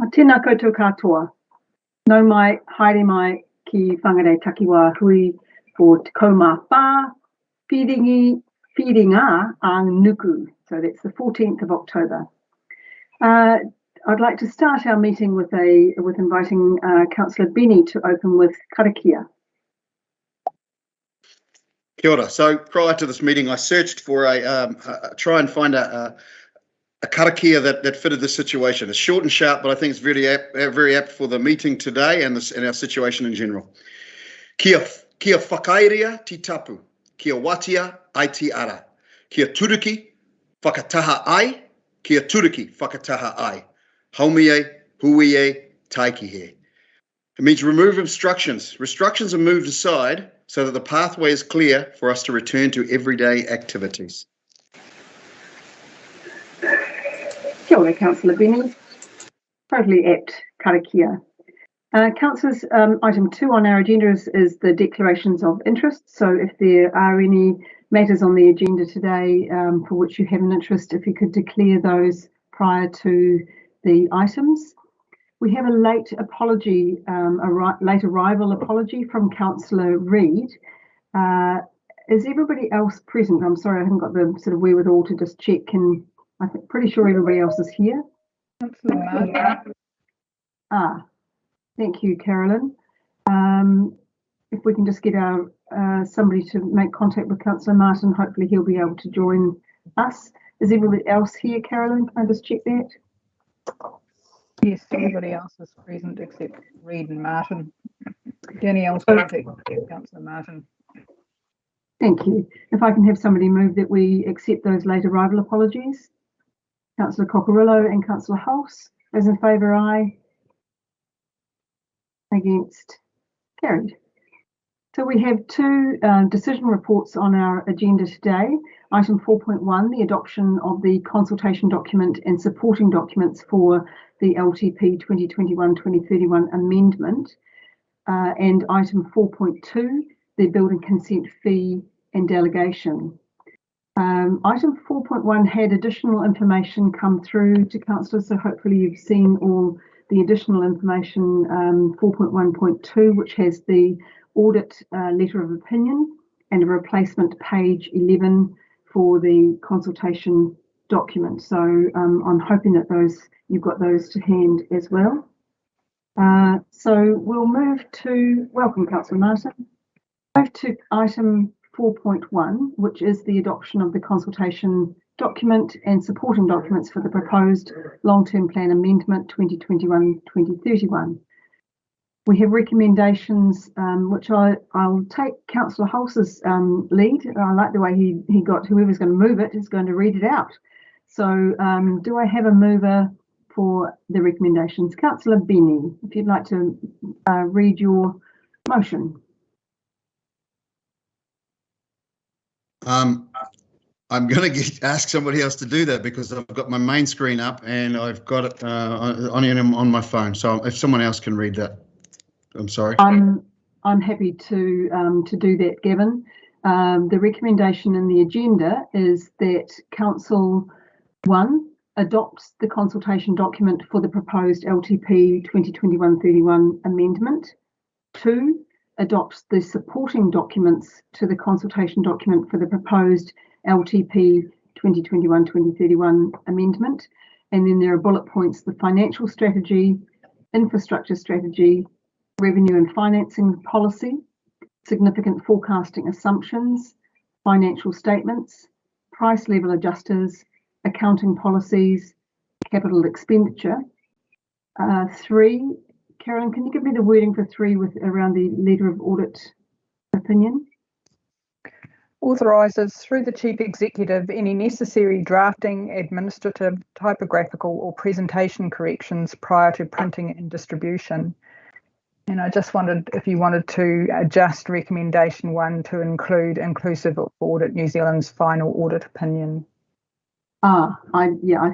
Tēnā koutou katoa. Nau mai, haere mai ki Whangarei takiwā hui for Te Kaumā Whā, Whiringa a Nuku. So that's the 14th of October. I'd like to start our meeting with inviting Councillor Benny to open with karakia. Kia ora. So prior to this meeting, I searched for try and find a karakia that fitted the situation. It's short and sharp, but I think it's very apt for the meeting today and our situation in general. Kia whakairea ti tapu, kia watia ai ti ara, kia turuki whakataha ai, kia turuki whakataha ai, haumie, huie, taikihe. It means remove obstructions. Restrictions are moved aside so that the pathway is clear for us to return to everyday activities. Kia ora, Councillor Benny. Totally apt karakia. Councillors, item 2 on our agenda is the declarations of interest. So if there are any matters on the agenda today for which you have an interest, if you could declare those prior to the items. We have a late apology, late arrival apology from Councillor Reid. Is everybody else present? I'm sorry, I haven't got the sort of wherewithal to just check. I'm pretty sure everybody else is here. Thank you, Carolyn. If we can just get our somebody to make contact with Councillor Martin, hopefully he'll be able to join us. Is everybody else here, Carolyn? Can I just check that? Yes, everybody else is present except Reid and Martin. Danielle's contact Councillor Martin. Thank you. If I can have somebody move that we accept those late arrival apologies. Councillor Cockerillo and Councillor Hulse. Those in favour, aye. Against, carried. So we have two decision reports on our agenda today. Item 4.1, the adoption of the consultation document and supporting documents for the LTP 2021-2031 amendment. And item 4.2, the building consent fee and delegation. Item 4.1 had additional information come through to councillors, so hopefully you've seen all the additional information. 4.1.2, which has the audit letter of opinion and a replacement page 11 for the consultation document. So I'm hoping that you've got those to hand as well. So we'll move to, welcome Councillor Martin, move to item 4.1, which is the adoption of the consultation document and supporting documents for the proposed long-term plan amendment 2021-2031. We have recommendations, which I'll take Councillor Hulse's lead. I like the way he got whoever's going to move it is going to read it out. So do I have a mover for the recommendations? Councillor Benny, if you'd like to read your motion. I'm going to ask somebody else to do that because I've got my main screen up and I've got it on my phone. So if someone else can read that, I'm sorry. I'm happy to do that, Gavin. The recommendation in the agenda is that Council 1 adopts the consultation document for the proposed LTP 2021-31 amendment. 2, adopts the supporting documents to the consultation document for the proposed LTP 2021-2031 amendment. And then there are bullet points: the financial strategy, infrastructure strategy, revenue and financing policy, significant forecasting assumptions, financial statements, price level adjusters, accounting policies, capital expenditure. 3, Carolyn, can you give me the wording for 3 around the letter of audit opinion? Authorises through the Chief Executive any necessary drafting, administrative, typographical or presentation corrections prior to printing and distribution. And I just wondered if you wanted to adjust recommendation 1 to include inclusive of Audit New Zealand's final audit opinion. I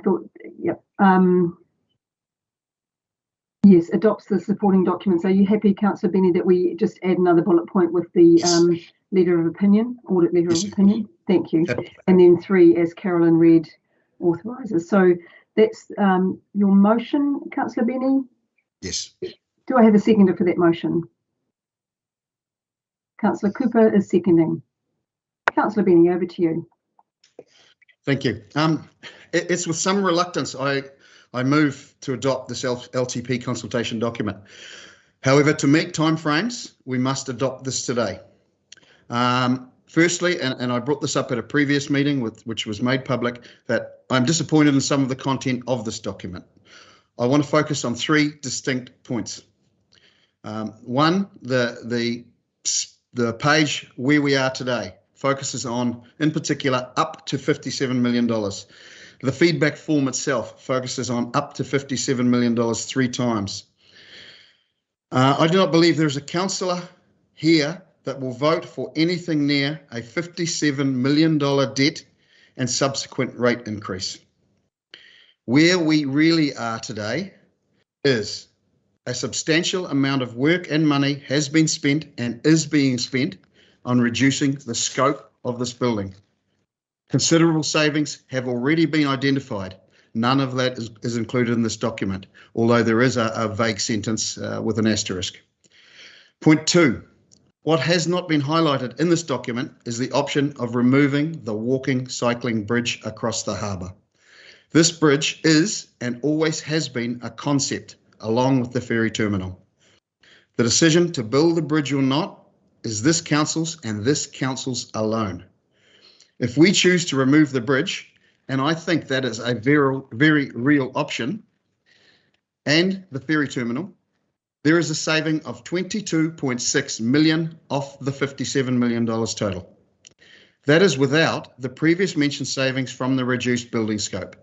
thought, yep. Yes, adopts the supporting documents. Are you happy, Councillor Benny, that we just add another bullet point with the letter of opinion, audit letter of opinion? Thank you. And then 3, as Carolyn read, authorises. So That's your motion, Councillor Benny. Yes. Do I have a seconder for that motion? Councillor Cooper is seconding. Councillor Benny, over to you. Thank you. It's with some reluctance I move to adopt this LTP consultation document. However, to meet timeframes, we must adopt this today. Firstly, and I brought this up at a previous meeting which was made public, that I'm disappointed in some of the content of this document. I want to focus on 3 distinct points. One, the page where we are today focuses on, in particular, up to $57 million. The feedback form itself focuses on up to $57 million 3 times. I do not believe there's a councillor here that will vote for anything near a $57 million debt and subsequent rate increase. Where we really are today is a substantial amount of work and money has been spent and is being spent on reducing the scope of this building. Considerable savings have already been identified. None of that is included in this document, although there is a vague sentence with an asterisk. Point 2, what has not been highlighted in this document is the option of removing the walking cycling bridge across the harbour. This bridge is and always has been a concept along with the ferry terminal. The decision to build the bridge or not is this council's and this council's alone. If we choose to remove the bridge, and I think that is a very, very real option, and the ferry terminal, there is a saving of $22.6 million off the $57 million total. That is without the previous mentioned savings from the reduced building scope.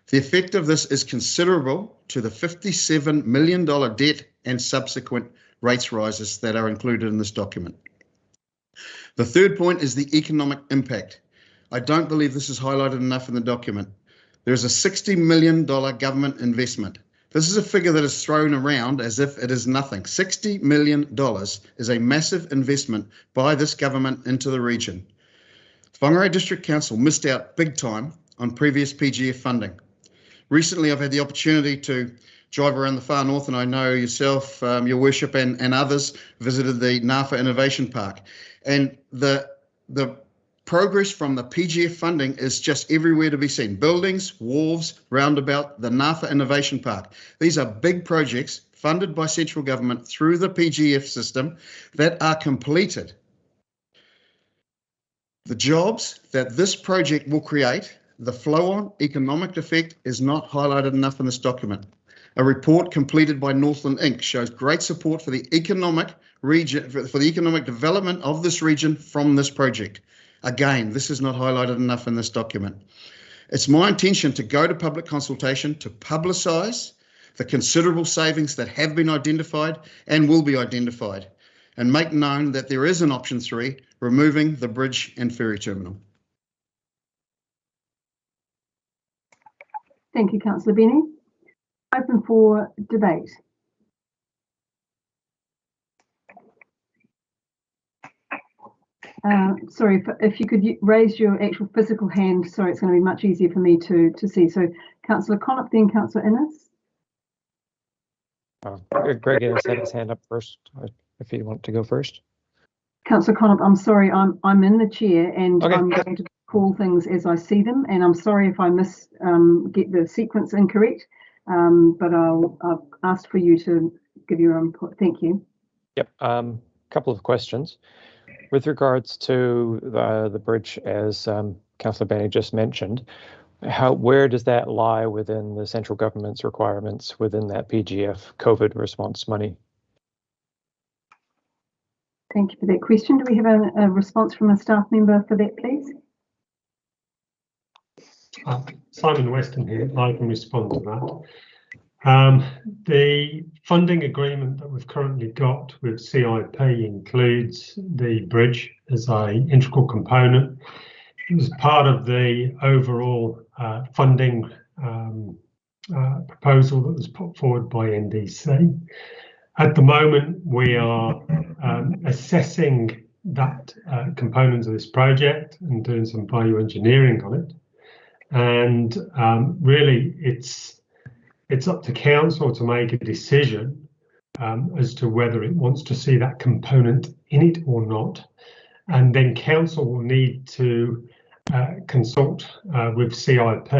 The effect of this is considerable to the $57 million debt and subsequent rates rises that are included in this document. The 3rd point is the economic impact. I don't believe this is highlighted enough in the document. There's a $60 million government investment. This is a figure that is thrown around as if it is nothing. $60 million is a massive investment by this government into the region. Whangarei District Council missed out big time on previous PGF funding. Recently, I've had the opportunity to drive around the far north, and I know yourself, your worship, and others visited the NAFA Innovation Park. And the progress from the PGF funding is just everywhere to be seen. Buildings, wharves, roundabout, the NAFA Innovation Park. These are big projects funded by central government through the PGF system that are completed. The jobs that this project will create, the flow-on economic effect, is not highlighted enough in this document. A report completed by Northland Inc. shows great support for the economic region, for the economic development of this region from this project. Again, this is not highlighted enough in this document. It's my intention to go to public consultation to publicise the considerable savings that have been identified and will be identified, and make known that there is an option 3, removing the bridge and ferry terminal. Thank you, Councillor Benny. Open for debate. Sorry, if you could raise your actual physical hand, sorry, it's going to be much easier for me to see. So Councillor Connop, then Councillor Innes. Greg Innes had his hand up first, if you want to go first. Councillor Connop, I'm sorry, I'm in the chair and Okay. I'm going to call things as I see them, and I'm sorry if I get the sequence incorrect, but I've asked for you to give your input. Thank you. Yep, couple of questions. With regards to the bridge, as Councillor Benny just mentioned, where does that lie within the central government's requirements within that PGF COVID response money? Thank you for that question. Do we have a response from a staff member for that, please? Simon Weston here. I can respond to that. The funding agreement that we've currently got with CIP includes the bridge as an integral component. It was part of the overall funding proposal that was put forward by NDC. At the moment, we are assessing that component of this project and doing some value engineering on it. and really it's up to council to make a decision as to whether it wants to see that component in it or not, and then council will need to consult with CIP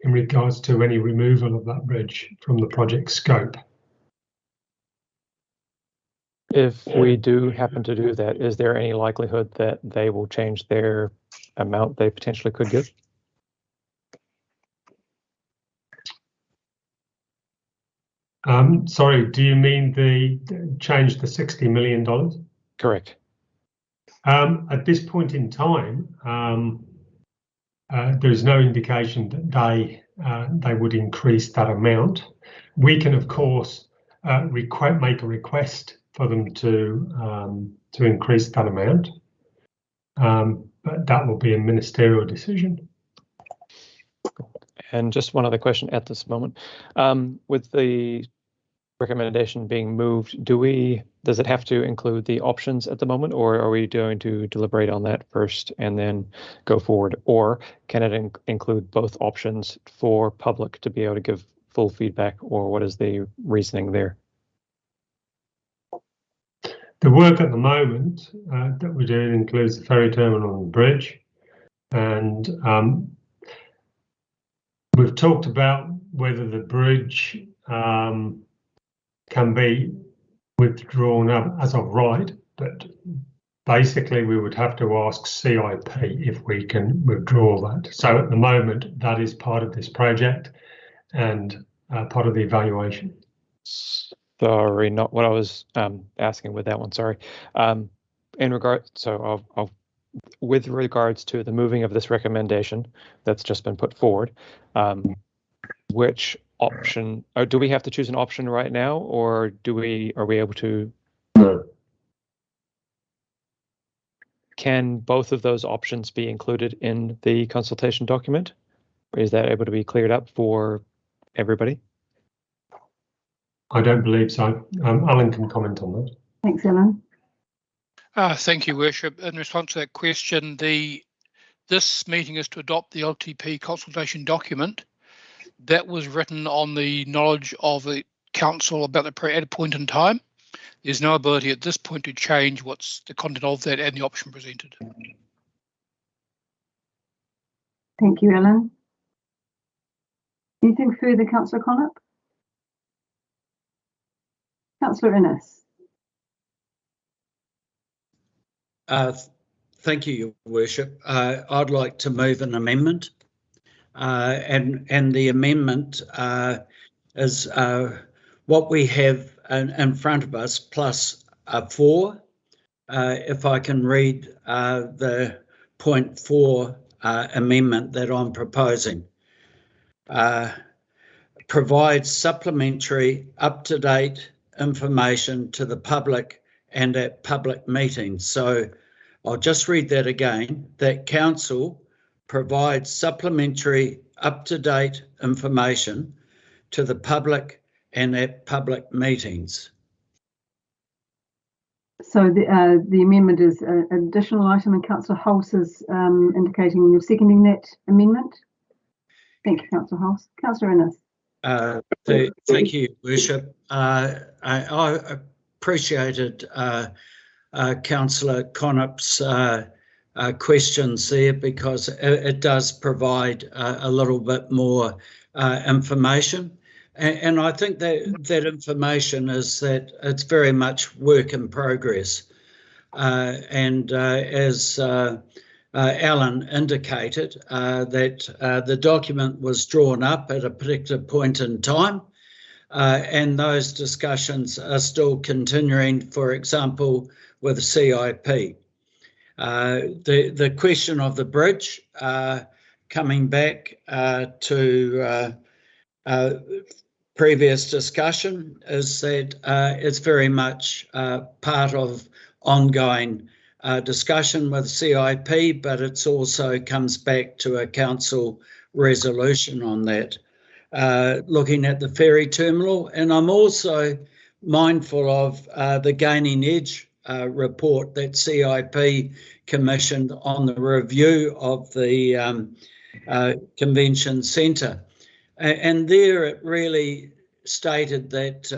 in regards to any removal of that bridge from the project scope. If we do happen to do that, is there any likelihood that they will change their amount they potentially could give? Sorry, do you mean change the $60 million? Correct. At this point in time, there is no indication that they would increase that amount. We can, of course, make a request for them to increase that amount, but that will be a ministerial decision. And just one other question at this moment. With the recommendation being moved, does it have to include the options at the moment, or are we going to deliberate on that first and then go forward? Or can it include both options for public to be able to give full feedback, or what is the reasoning there? The work at the moment that we're doing includes the ferry terminal and bridge, and we've talked about whether the bridge can be withdrawn as of right, but basically we would have to ask CIP if we can withdraw that. So at the moment, that is part of this project and part of the evaluation. Sorry, not what I was asking with that one. Sorry. With regards to the moving of this recommendation that's just been put forward, which option, or do we have to choose an option right now, or are we able to? No. Can both of those options be included in the consultation document? Or is that able to be cleared up for everybody? I don't believe so. Alan can comment on that. Thanks, Alan. Thank you, Worship. In response to that question, this meeting is to adopt the LTP consultation document that was written on the knowledge of the council about at a point in time. There's no ability at this point to change what's the content of that and the option presented. Thank you, Alan. Anything further, Councillor Connop? Councillor Innes. Thank you, Your Worship. I'd like to move an amendment, and the amendment is what we have in front of us plus 4. If I can read the point 4 amendment that I'm proposing. Provides supplementary up-to-date information to the public and at public meetings. So I'll just read that again, that council provides supplementary up-to-date information to the public and at public meetings. So the amendment is an additional item, and Councillor Hulse is indicating you're seconding that amendment. Thank you, Councillor Hulse. Councillor Innes. Thank you, Worship. I appreciated Councillor Connop's questions there, because it does provide a little bit more information. And I think that information is that it's very much work in progress. And as Alan indicated, that the document was drawn up at a particular point in time, and those discussions are still continuing, for example, with CIP. The question of the bridge, coming back to previous discussion, is that it's very much part of ongoing discussion with CIP, but it's also comes back to a council resolution on that. Looking at the ferry terminal, and I'm also mindful of the Gaining Edge report that CIP commissioned on the review of the Convention Centre. And there it really stated that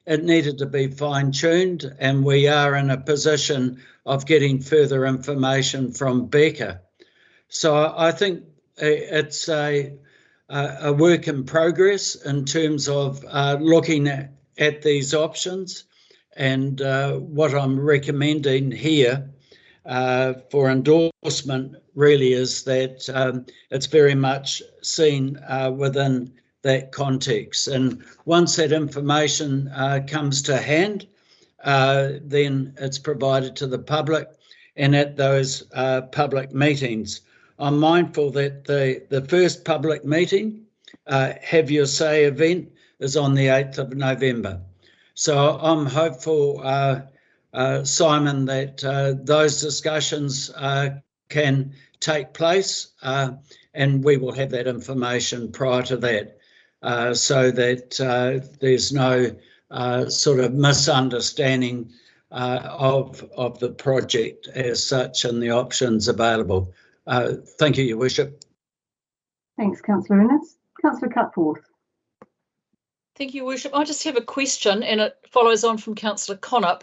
it needed to be fine-tuned, and we are in a position of getting further information from Becca. So I think it's a work in progress in terms of looking at these options, and what I'm recommending here for endorsement really is that it's very much seen within that context. And once that information comes to hand, then it's provided to the public, and at those public meetings. I'm mindful that the first public meeting, Have Your Say event, is on the 8th of November. So I'm hopeful, Simon, that those discussions can take place, and we will have that information prior to that, so that there's no sort of misunderstanding of the project as such and the options available. Thank you, Your Worship. Thanks, Councillor Innes. Councillor Cutforth. Thank you, Worship. I just have a question, and it follows on from Councillor Connop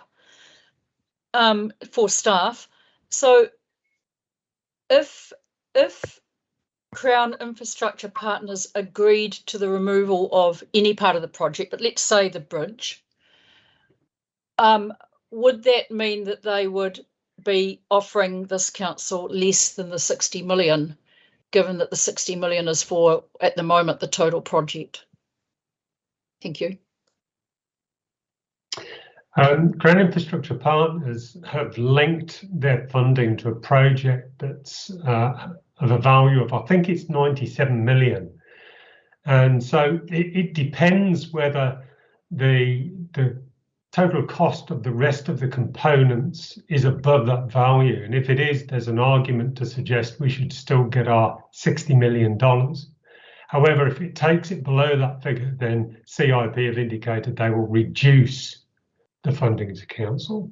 for staff. So if Crown Infrastructure Partners agreed to the removal of any part of the project, but let's say the bridge, would that mean that they would be offering this council less than the 60 million, given that the 60 million is for, at the moment, the total project? Thank you. Crown Infrastructure Partners have linked their funding to a project that's of a value of, I think it's 97 million. And so it depends whether the total cost of the rest of the components is above that value. And if it is, there's an argument to suggest we should still get our $60 million. However, if it takes it below that figure, then CIP have indicated they will reduce the funding to council.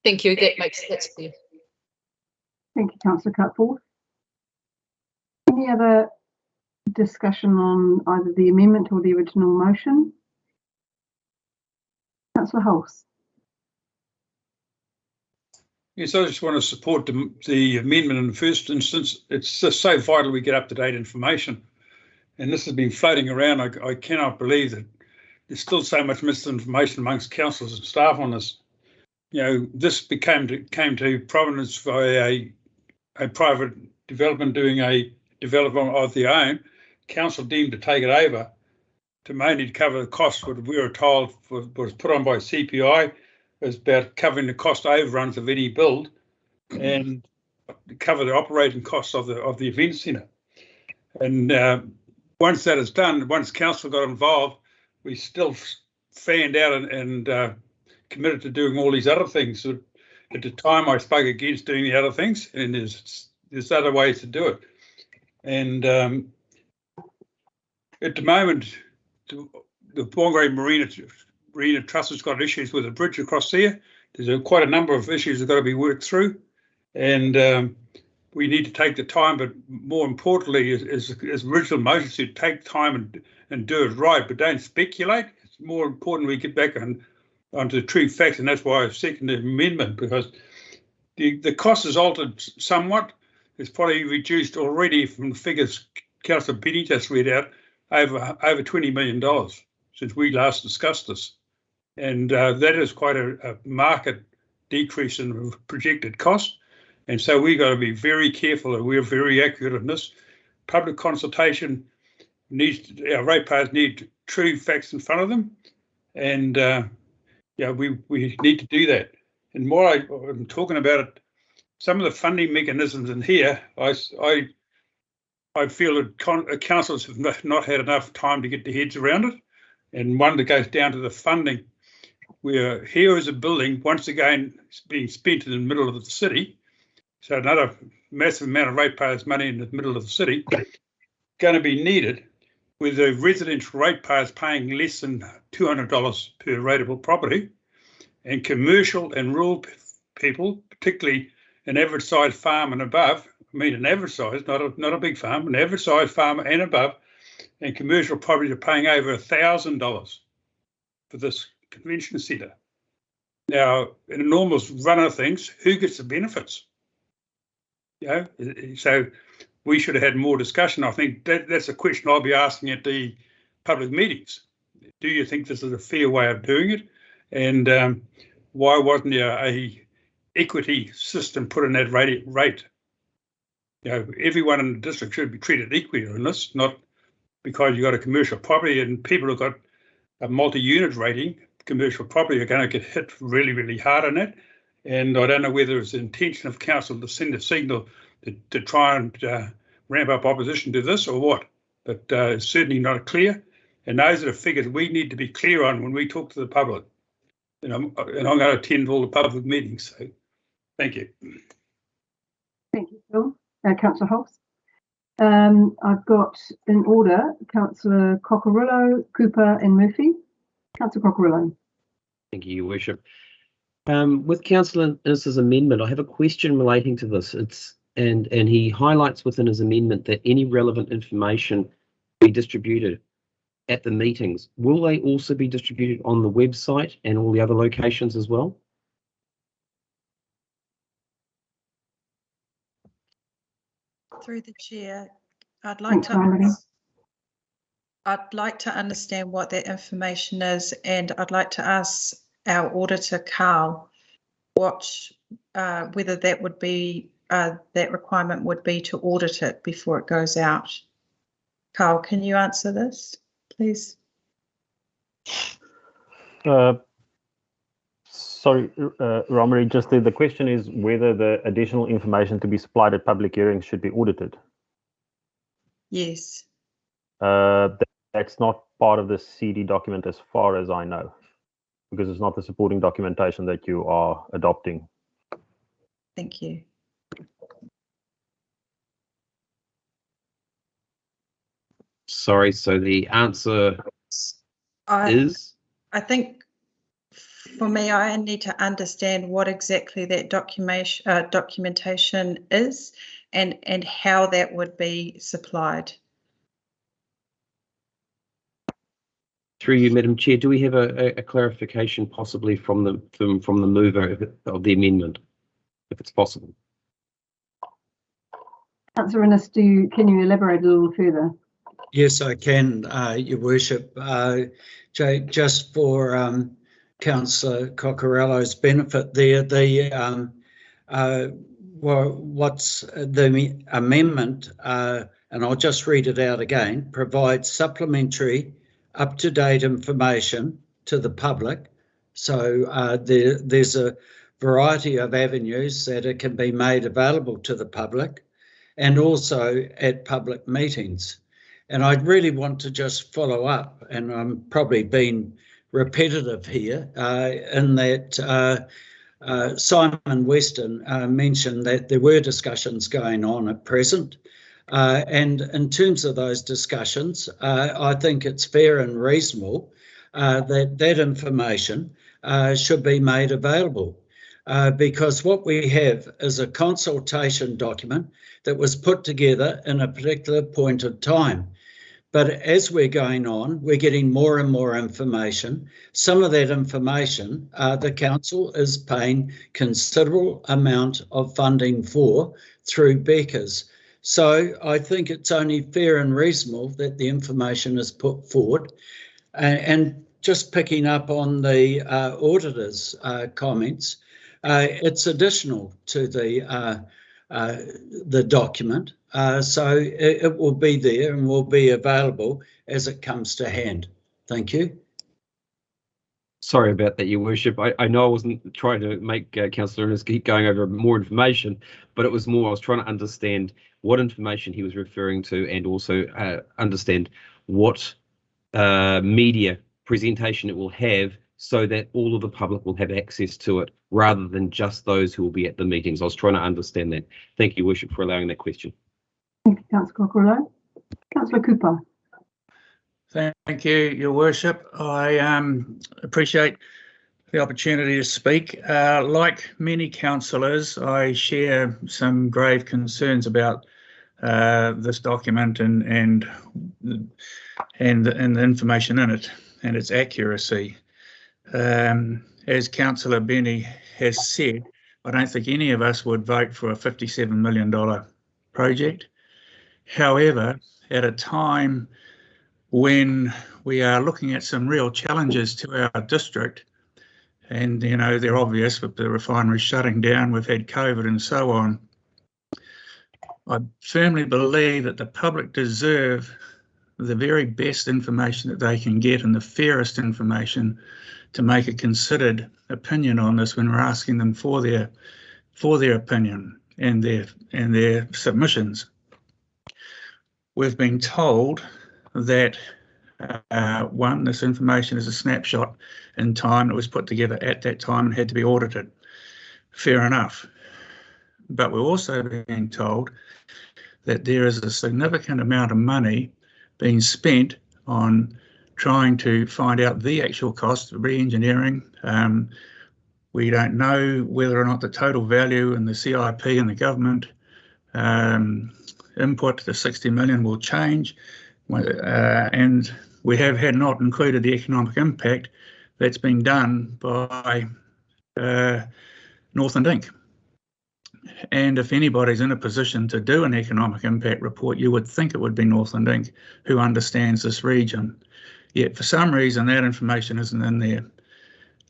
Thank you. That's clear. Thank you, Councillor Cutforth. Any other discussion on either the amendment or the original motion? Councillor Hulse. Yes, I just want to support the amendment in the first instance. It's just so vital we get up-to-date information. And this has been floating around. I cannot believe that there's still so much misinformation amongst councillors and staff on this. You know, this came to prominence by a private development doing a development of their own. Council deemed to take it over to mainly cover the costs. What we were told was put on by CPI is about covering the cost overruns of any build and cover the operating costs of the event centre. And once that is done, once council got involved, we still fanned out and committed to doing all these other things. So at the time, I spoke against doing the other things, and there's other ways to do it. And at the moment, the Whangarei Marina Trust has got issues with the bridge across there. There's quite a number of issues that have got to be worked through, and we need to take the time. But more importantly, as original motion said, take time and do it right, but don't speculate. It's more important we get back onto the true facts, and that's why I've seconded the amendment, because the cost is altered somewhat. It's probably reduced already from the figures Councillor Benny just read out, over $20 million since we last discussed this. And that is quite a market decrease in projected cost. And so we've got to be very careful, and we're very accurate in this. Public consultation our ratepayers need true facts in front of them. And yeah, we need to do that. And while I'm talking about it, some of the funding mechanisms in here, I feel that councils have not had enough time to get their heads around it. And one that goes down to the funding, where here is a building, once again, being spent in the middle of the city. So another massive amount of ratepayers' money in the middle of the city going to be needed, with the residential ratepayers paying less than $200 per rateable property, and commercial and rural people, particularly an average size farm and above, I mean an average size, not a big farm, an average size farm and above, and commercial properties are paying over $1,000 for this convention centre. Now, in a normal run of things, who gets the benefits? You know, so we should have had more discussion. I think that's a question I'll be asking at the public meetings. Do you think this is a fair way of doing it? And why wasn't there a equity system put in that rate? You know, everyone in the district should be treated equally in this, not because you've got a commercial property and people who've got a multi-unit rating. Commercial property are going to get hit really, really hard on that. And I don't know whether it's the intention of council to send a signal to try and ramp up opposition to this or what, but it's certainly not clear. And those are the figures we need to be clear on when we talk to the public. And I'm going to attend all the public meetings. So thank you. Thank you, Phil. Councillor Holmes. I've got in order Councillor Cockerillo, Cooper and Murphy. Councillor Cockerillo. Thank you, Your Worship. With Councillor Innes's amendment, I have a question relating to this. And he highlights within his amendment that any relevant information be distributed at the meetings. Will they also be distributed on the website and all the other locations as well? Through the chair, I'd Thanks, like to understand what that information is, and I'd like to ask our auditor Carl whether that would be that requirement would be to audit it before it goes out. Carl, can you answer this, please? Sorry, Whangarei, just the question is whether the additional information to be supplied at public hearings should be audited. Yes. That's not part of the CD document as far as I know, because it's not the supporting documentation that you are adopting. Thank you. Sorry, so the answer is? I think for me, I need to understand what exactly that documentation is and how that would be supplied. Through you, Madam Chair, do we have a clarification possibly from the mover of the amendment, if it's possible? Councillor Innes, can you elaborate a little further? Yes, I can, Your Worship. Just for Councillor Cockerillo's benefit there, what's the amendment, and I'll just read it out again, provides supplementary up-to-date information to the public. So there's a variety of avenues that it can be made available to the public and also at public meetings. And I'd really want to just follow up, and I'm probably being repetitive here, in that Simon Weston mentioned that there were discussions going on at present. And in terms of those discussions, I think it's fair and reasonable that information should be made available, because what we have is a consultation document that was put together in a particular point of time. But as we're going on, we're getting more and more information. Some of that information, the council is paying considerable amount of funding for through Becker's. So I think it's only fair and reasonable that the information is put forward. And just picking up on the auditor's comments, it's additional to the document. So it will be there and will be available as it comes to hand. Thank you. Sorry about that, Your Worship. I know I wasn't trying to make Councillor Innes keep going over more information, but it was more I was trying to understand what information he was referring to and also understand what media presentation it will have so that all of the public will have access to it rather than just those who will be at the meetings. I was trying to understand that. Thank you, Your Worship, for allowing that question. Thank you, Councillor Cockerillo. Councillor Cooper. Thank you, Your Worship. I appreciate the opportunity to speak. Like many councillors, I share some grave concerns about this document and the information in it and its accuracy. As Councillor Benny has said, I don't think any of us would vote for a $57 million project. However, at a time when we are looking at some real challenges to our district, and you know they're obvious with the refinery shutting down, we've had COVID and so on, I firmly believe that the public deserve the very best information that they can get and the fairest information to make a considered opinion on this when we're asking them for their opinion and their submissions. We've been told that this information is a snapshot in time that was put together at that time and had to be audited. Fair enough. But we're also being told that there is a significant amount of money being spent on trying to find out the actual cost of re-engineering. We don't know whether or not the total value in the CIP and the government input to the 60 million will change. And we have had not included the economic impact that's been done by Northland Inc. And if anybody's in a position to do an economic impact report, you would think it would be Northland Inc. who understands this region. Yet for some reason that information isn't in there.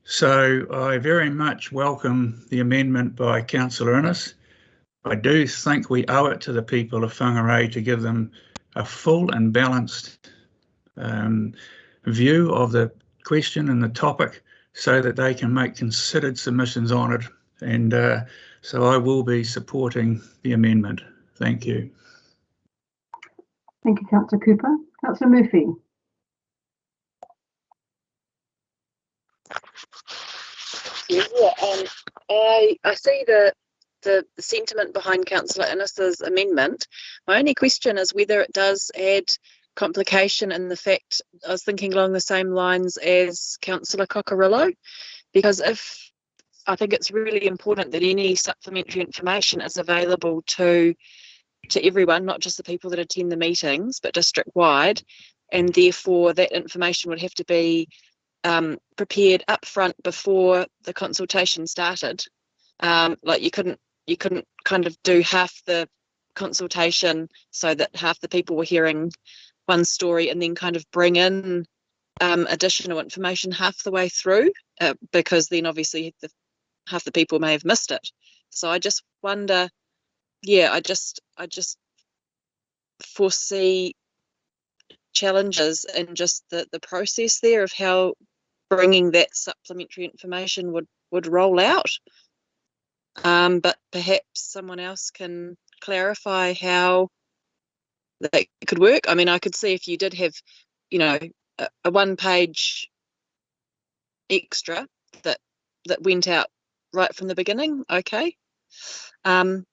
So I very much welcome the amendment by Councillor Innes. I do think we owe it to the people of Whangarei to give them a full and balanced view of the question and the topic so that they can make considered submissions on it. And so I will be supporting the amendment. Thank you. Thank you, Councillor Cooper. Councillor Murphy. Yeah, I see the sentiment behind Councillor Innes's amendment. My only question is whether it does add complication in the fact, I was thinking along the same lines as Councillor Cockerillo, because I think it's really important that any supplementary information is available to everyone, not just the people that attend the meetings, but district-wide, and therefore that information would have to be prepared up front before the consultation started. Like you couldn't kind of do half the consultation so that half the people were hearing one story and then kind of bring in additional information half the way through, because then obviously half the people may have missed it. So I just wonder, yeah, I just foresee challenges in just the process there of how bringing that supplementary information would roll out. But perhaps someone else can clarify how that could work. I mean, I could see if you did have, you know, a one-page extra that went out right from the beginning, okay. And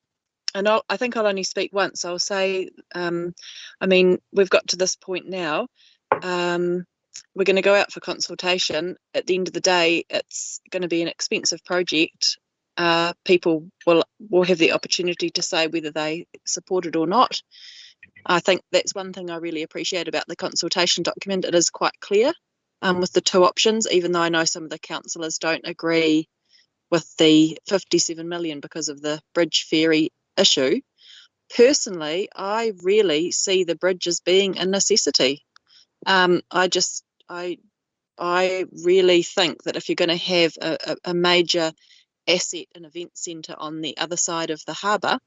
I think I'll only speak once. I'll say, I mean, we've got to this point now. We're going to go out for consultation. At the end of the day, it's going to be an expensive project. People will have the opportunity to say whether they support it or not. I think that's one thing I really appreciate about the consultation document. It is quite clear with the two options, even though I know some of the councillors don't agree with the 57 million because of the bridge ferry issue. Personally, I really see the bridge as being a necessity. I really think that if you're going to have a major asset and event centre on the other side of the harbour,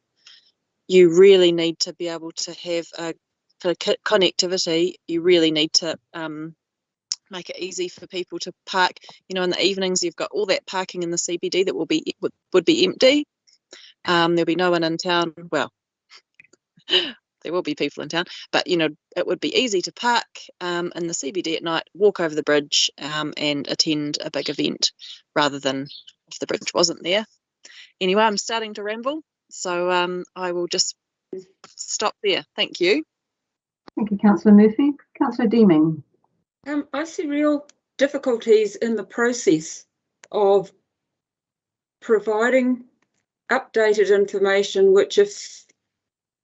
you really need to be able to have for connectivity. You really need to make it easy for people to park. You know, in the evenings, you've got all that parking in the CBD that would be empty. There'll be no one in town. Well, there will be people in town, but you know, it would be easy to park in the CBD at night, walk over the bridge and attend a big event rather than if the bridge wasn't there. Anyway, I'm starting to ramble, so I will just stop there. Thank you. Thank you, Councillor Murphy. Councillor Deeming. I see real difficulties in the process of providing updated information, which, if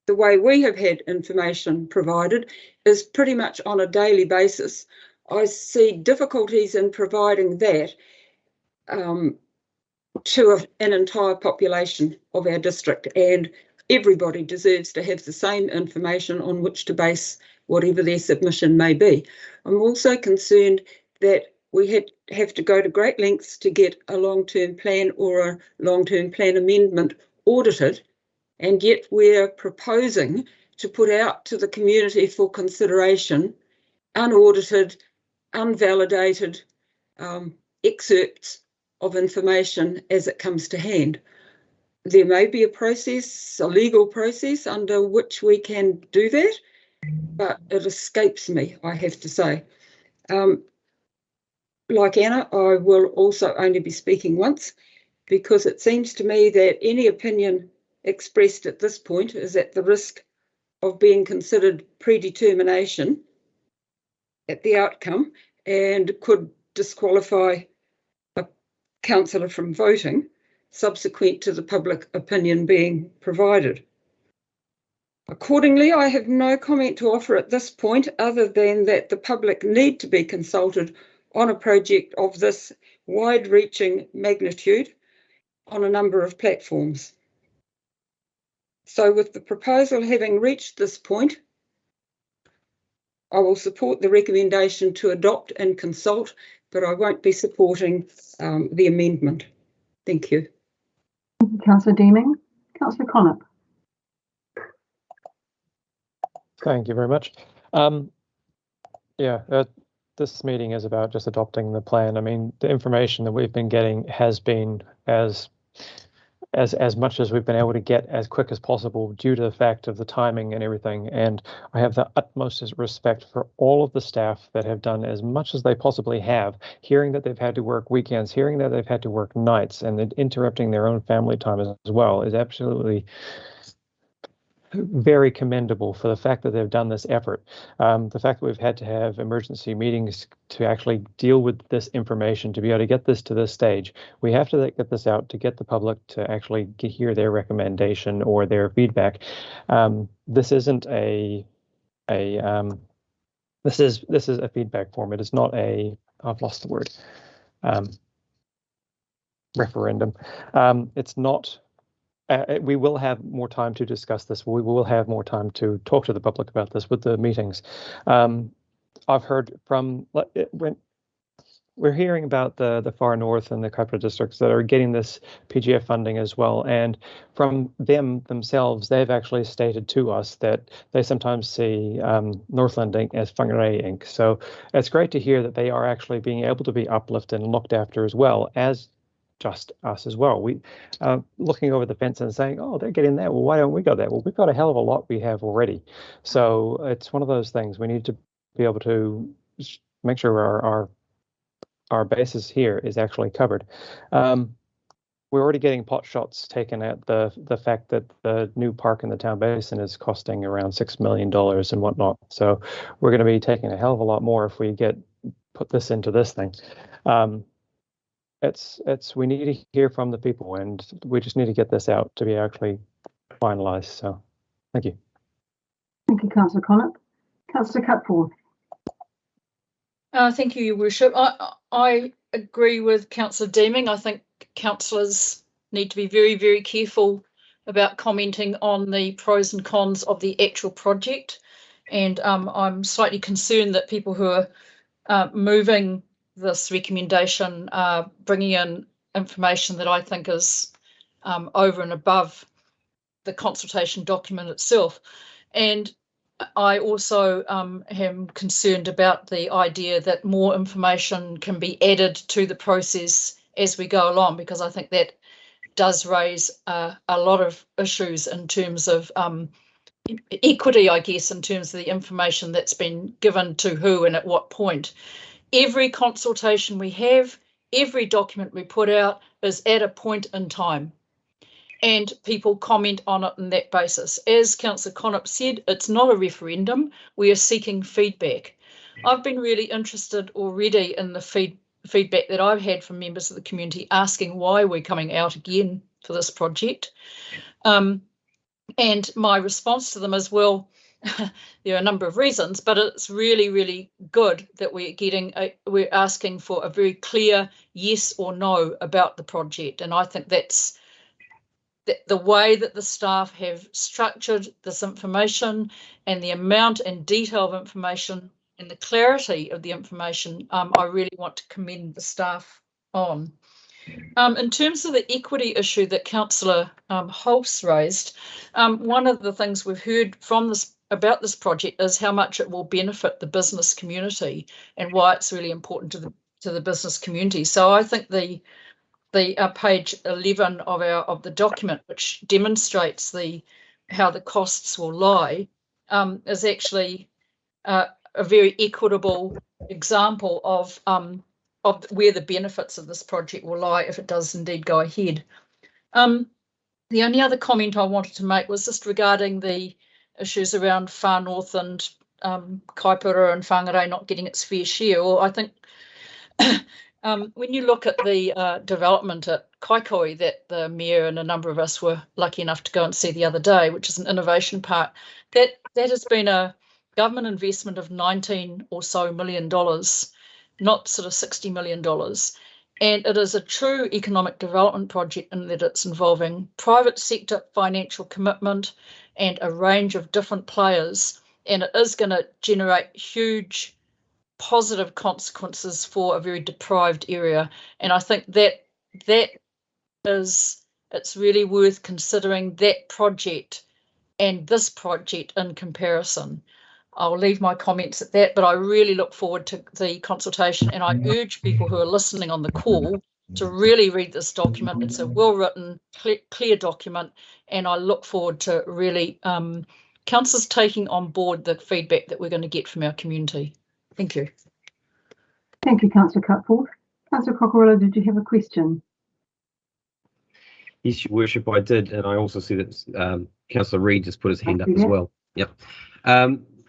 the way we have had information provided, is pretty much on a daily basis. I see difficulties in providing that to an entire population of our district, and everybody deserves to have the same information on which to base whatever their submission may be. I'm also concerned that we have to go to great lengths to get a long-term plan or a long-term plan amendment audited, and yet we're proposing to put out to the community for consideration unaudited, unvalidated excerpts of information as it comes to hand. There may be a process, a legal process, under which we can do that, but it escapes me, I have to say. Like Anna, I will also only be speaking once, because it seems to me that any opinion expressed at this point is at the risk of being considered predetermination at the outcome and could disqualify a councillor from voting subsequent to the public opinion being provided. Accordingly, I have no comment to offer at this point, other than that the public need to be consulted on a project of this wide-reaching magnitude on a number of platforms. So with the proposal having reached this point, I will support the recommendation to adopt and consult, but I won't be supporting the amendment. Thank you. Thank you, Councillor Deeming. Councillor Connop. Thank you very much. This meeting is about just adopting the plan. I mean, the information that we've been getting has been as much as we've been able to get as quick as possible due to the fact of the timing and everything. And I have the utmost respect for all of the staff that have done as much as they possibly have, hearing that they've had to work weekends, hearing that they've had to work nights, and then interrupting their own family time as well is absolutely very commendable for the fact that they've done this effort. The fact that we've had to have emergency meetings to actually deal with this information, to be able to get this to this stage. We have to get this out to get the public to actually hear their recommendation or their feedback. This isn't this is a feedback form. It is not a, I've lost the word, referendum. It's not. We will have more time to discuss this. We will have more time to talk to the public about this with the meetings. I've heard from, when we're hearing about the far north and the Kaipara districts that are getting this PGF funding as well. And from themselves, they've actually stated to us that they sometimes see Northland Inc. as Whangarei Inc. So it's great to hear that they are actually being able to be uplifted and looked after as well as just us as well. We looking over the fence and saying, oh, they're getting that. Well, why don't we got that? Well, we've got a hell of a lot we have already. So it's one of those things. We need to be able to make sure our basis here is actually covered. We're already getting pot shots taken at the fact that the new park in the town basin is costing around $6 million and whatnot. So we're going to be taking a hell of a lot more if we put this into this thing. We need to hear from the people, and we just need to get this out to be actually finalised. So, thank you. Thank you, Councillor Connop. Councillor Cutforth. Thank you, Your Worship. I agree with Councillor Deeming. I think councillors need to be very, very careful about commenting on the pros and cons of the actual project. And I'm slightly concerned that people who are moving this recommendation are bringing in information that I think is over and above the consultation document itself. And I also am concerned about the idea that more information can be added to the process as we go along, because I think that does raise a lot of issues in terms of equity, I guess, in terms of the information that's been given to who and at what point. Every consultation we have, every document we put out is at a point in time, and people comment on it on that basis. As Councillor Connop said, it's not a referendum. We are seeking feedback. I've been really interested already in the feedback that I've had from members of the community asking why we're coming out again for this project. And my response to them is, well, there are a number of reasons, but it's really, really good that we're asking for a very clear yes or no about the project. And I think that's the way that the staff have structured this information and the amount and detail of information and the clarity of the information, I really want to commend the staff on. In terms of the equity issue that Councillor Hulse raised, one of the things we've heard about this project is how much it will benefit the business community and why it's really important to the business community. So I think the page 11 of the document, which demonstrates how the costs will lie, is actually a very equitable example of where the benefits of this project will lie if it does indeed go ahead. The only other comment I wanted to make was just regarding the issues around Far North and Kaipura and Whangarei not getting its fair share. Well, I think when you look at the development at Kaikoui that the Mayor and a number of us were lucky enough to go and see the other day, which is an innovation park, that has been a government investment of $19 or so million, not sort of $60 million. And it is a true economic development project in that it's involving private sector financial commitment and a range of different players. And it is going to generate huge positive consequences for a very deprived area. And I think it's really worth considering that project and this project in comparison. I'll leave my comments at that, but I really look forward to the consultation, and I urge people who are listening on the call to really read this document. It's a well-written, clear document, and I look forward to really councillors taking on board the feedback that we're going to get from our community. Thank you. Thank you, Councillor Cutforth. Councillor Cockerello, did you have a question? Yes, Your Worship, I did, and I also see that Councillor Reid just put his hand up as well. Yep.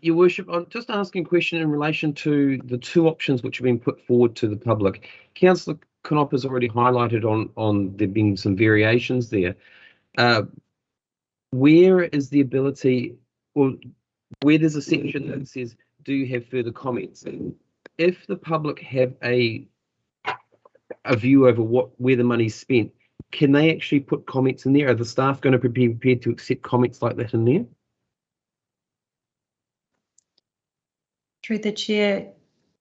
Your Worship, I'm just asking a question in relation to the two options which have been put forward to the public. Councillor Knopp has already highlighted on there being some variations there. Where is the ability, or where there's a section that says, do you have further comments? If the public have a view over where the money's spent, can they actually put comments in there? Are the staff going to be prepared to accept comments like that in there? Through the chair,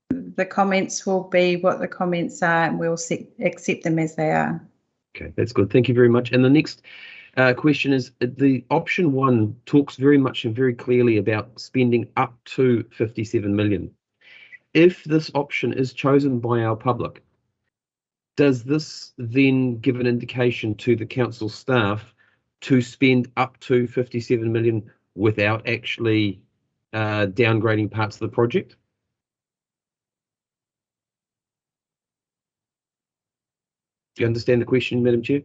the comments will be what the comments are, and we'll accept them as they are. Okay, that's good. Thank you very much. And the next question is, the option 1 talks very much and very clearly about spending up to 57 million. If this option is chosen by our public, does this then give an indication to the council staff to spend up to 57 million without actually downgrading parts of the project? Do you understand the question, Madam Chair?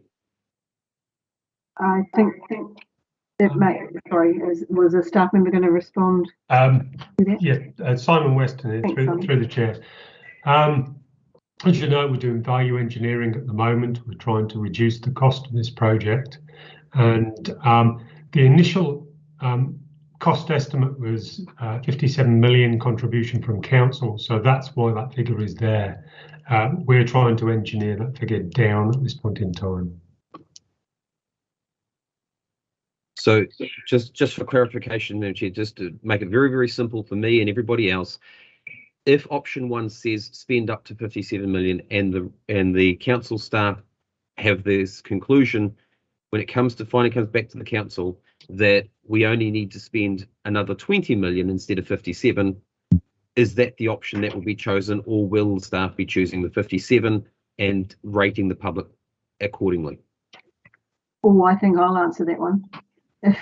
I think that was a staff member going to respond? Yeah, Simon Weston here, through the chair. As you know, we're doing value engineering at the moment. We're trying to reduce the cost of this project, and the initial cost estimate was 57 million contribution from council, so that's why that figure is there. We're trying to engineer that figure down at this point in time. So just for clarification, Madam Chair, just to make it very, very simple for me and everybody else, if option 1 says spend up to 57 million and the council staff have this conclusion when it finally comes back to the council that we only need to spend another 20 million instead of 57, is that the option that will be chosen, or will the staff be choosing the 57 and rating the public accordingly? Oh, I think I'll answer that one. If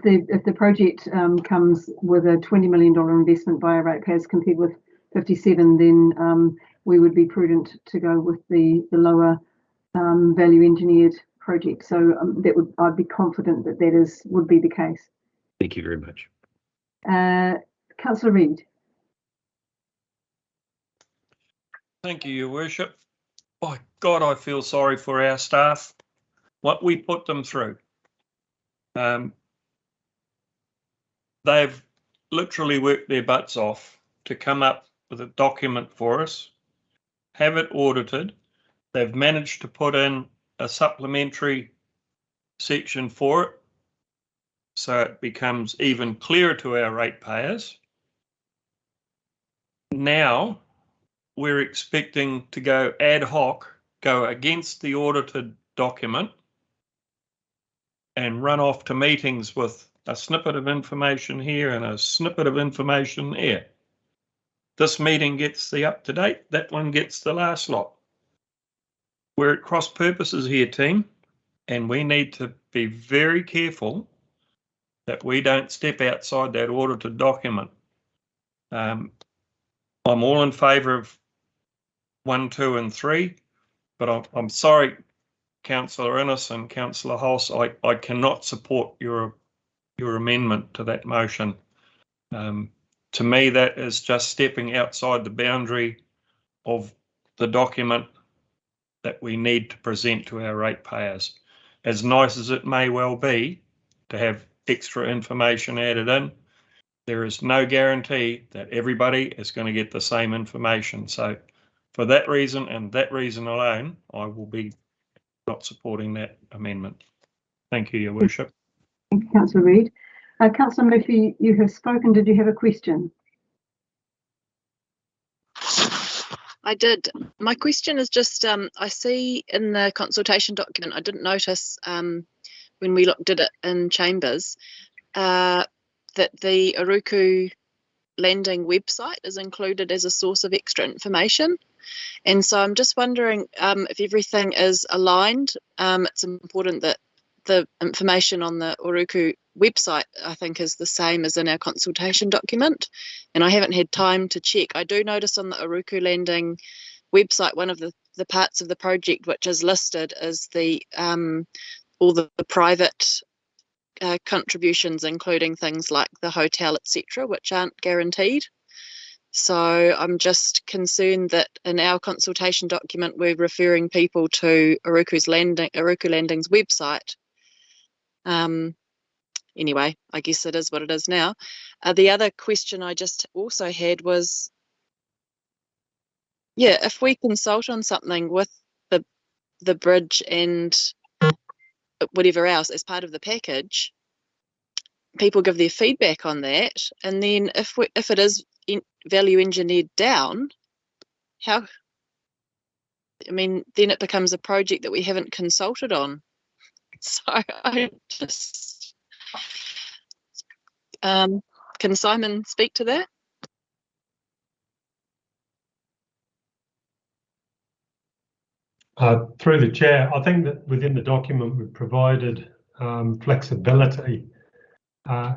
the project comes with a $20 million investment by ratepayers compared with 57, then we would be prudent to go with the lower value engineered project. So I'd be confident that would be the case. Thank you very much. Councillor Reid. Thank you, Your Worship. By God, I feel sorry for our staff, what we put them through. They've literally worked their butts off to come up with a document for us, have it audited. They've managed to put in a supplementary section for it, so it becomes even clearer to our ratepayers. Now we're expecting to go ad hoc, go against the audited document and run off to meetings with a snippet of information here and a snippet of information there. This meeting gets the up to date, that one gets the last lot. We're at cross purposes here, team, and we need to be very careful that we don't step outside that audited document. I'm all in favour of 1, 2 and 3, but I'm sorry, Councillor Innes and Councillor Hulse, I cannot support your amendment to that motion. To me, that is just stepping outside the boundary of the document that we need to present to our ratepayers. As nice as it may well be to have extra information added in, there is no guarantee that everybody is going to get the same information. So for that reason and that reason alone, I will be not supporting that amendment. Thank you, Your Worship. Thank you, Councillor Reid. Councillor Murphy, you have spoken. Did you have a question? I did. My question is just, I see in the consultation document, I didn't notice when we looked at it in chambers, that the Oruku Landing website is included as a source of extra information. And so I'm just wondering if everything is aligned. It's important that the information on the Oruku website, I think, is the same as in our consultation document. And I haven't had time to check. I do notice on the Oruku Landing website, one of the parts of the project which is listed is the all the private contributions, including things like the hotel, etc., which aren't guaranteed. So I'm just concerned that in our consultation document, we're referring people to Oruku Landing's website. Anyway, I guess it is what it is now. The other question I just also had was, yeah, if we consult on something with the bridge and whatever else as part of the package, people give their feedback on that, and then if it is value engineered down, how? I mean, then it becomes a project that we haven't consulted on. So I just, can Simon speak to that? Through the chair, I think that within the document we've provided flexibility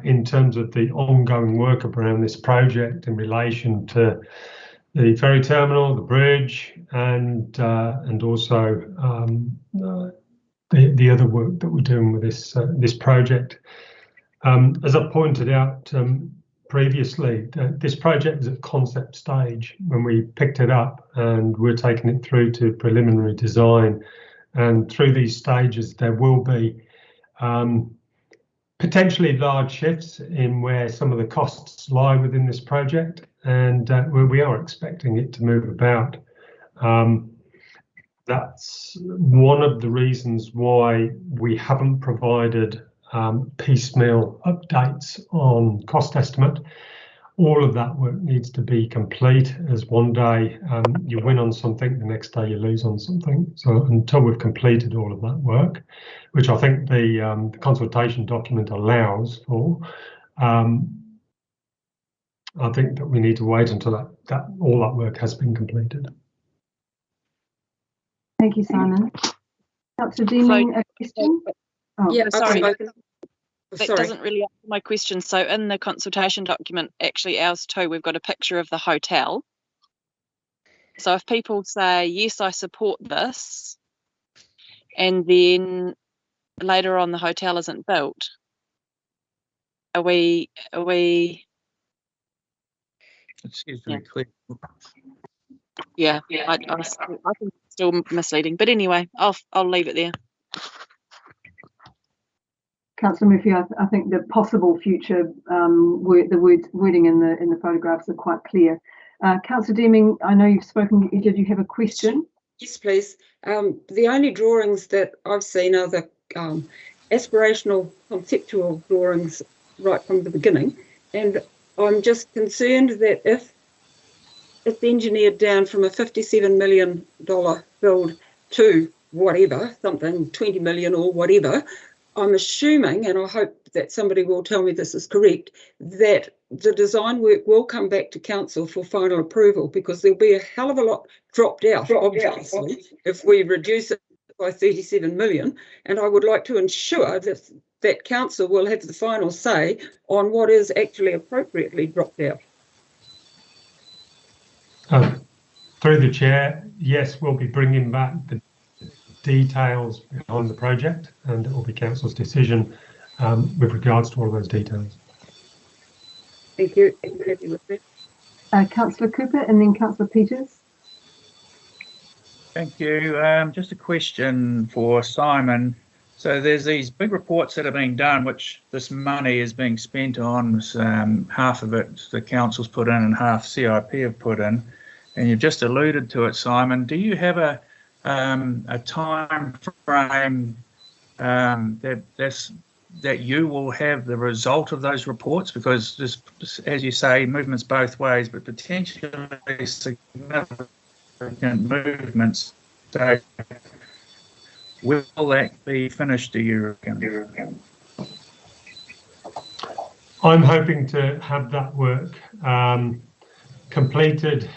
in terms of the ongoing work around this project in relation to the ferry terminal, the bridge, and also the other work that we're doing with this project. As I pointed out previously, this project is at concept stage when we picked it up, and we're taking it through to preliminary design. And through these stages, there will be potentially large shifts in where some of the costs lie within this project, and where we are expecting it to move about. That's one of the reasons why we haven't provided piecemeal updates on cost estimate. All of that work needs to be complete, as one day you win on something, the next day you lose on something. So until we've completed all of that work, which I think the consultation document allows for, I think that we need to wait until all that work has been completed. Thank you, Simon. Dr. Deeming, a question? Oh, Yeah, sorry. Sorry. That doesn't really answer my question. So in the consultation document, actually ours too, we've got a picture of the hotel. So if people say, yes, I support this, and then later on the hotel isn't built, are we Excuse me, clear. yeah, I think it's still misleading. But anyway, I'll leave it there. Councillor Murphy, I think the possible future wording in the photographs are quite clear. Councillor Deming, I know you've spoken. Did you have a question? Yes, please. The only drawings that I've seen are the aspirational conceptual drawings right from the beginning, and I'm just concerned that if it's engineered down from a $57 million build to whatever, something 20 million or whatever, I'm assuming, and I hope that somebody will tell me this is correct, that the design work will come back to council for final approval, because there'll be a hell of a lot dropped out, obviously, if we reduce it by 37 million. And I would like to ensure that council will have the final say on what is actually appropriately dropped out. Through the chair, yes, we'll be bringing back the details behind the project, and it will be council's decision with regards to all of those details. Thank you. Councillor Cooper and then Councillor Peters. Thank you. Just a question for Simon. So there's these big reports that are being done, which this money is being spent on. Half of it the council's put in and half CIP have put in. And you've just alluded to it, Simon. Do you have a time frame that you will have the result of those reports? Because there's, as you say, movements both ways, but potentially significant movements. So will that be finished, do you reckon? I'm hoping to have that work completed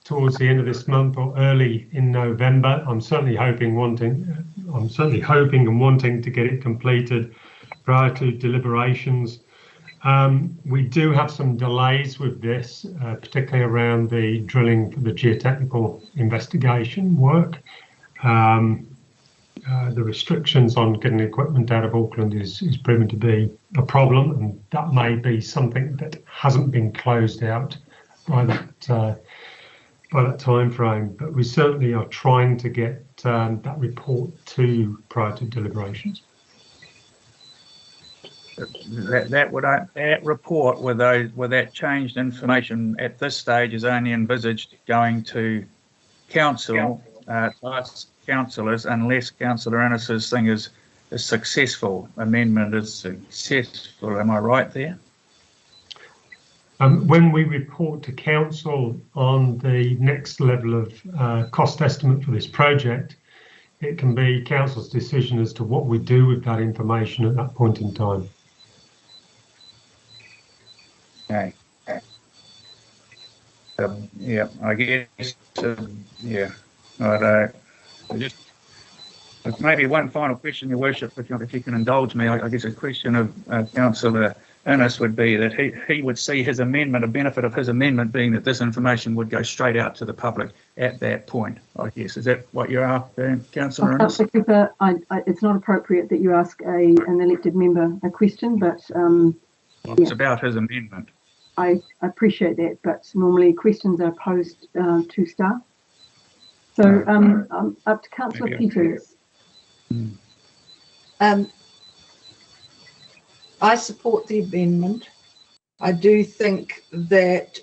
towards the end of this month or early in November. I'm certainly hoping and wanting to get it completed prior to deliberations. We do have some delays with this, particularly around the drilling for the geotechnical investigation work. The restrictions on getting equipment out of Auckland is proving to be a problem, and that may be something that hasn't been closed out by that time frame. But we certainly are trying to get that report prior to deliberations. That report with that changed information at this stage is only envisaged going to council, us councillors, unless Councillor Innes's thing is successful, amendment is successful. Am I right there? When we report to council on the next level of cost estimate for this project, it can be council's decision as to what we do with that information at that point in time. Okay. Yeah, I guess. Yeah. Just maybe one final question, Your Worship, if you can indulge me. I guess a question of Councillor Innes would be that he would see his amendment, a benefit of his amendment being that this information would go straight out to the public at that point, I guess. Is that what you're after, Councillor Innes? Councillor Cooper, it's not appropriate that you ask an elected member a question, but it's about his amendment. I appreciate that, but normally questions are posed to staff. So up to Councillor Peters. I support the amendment. I do think that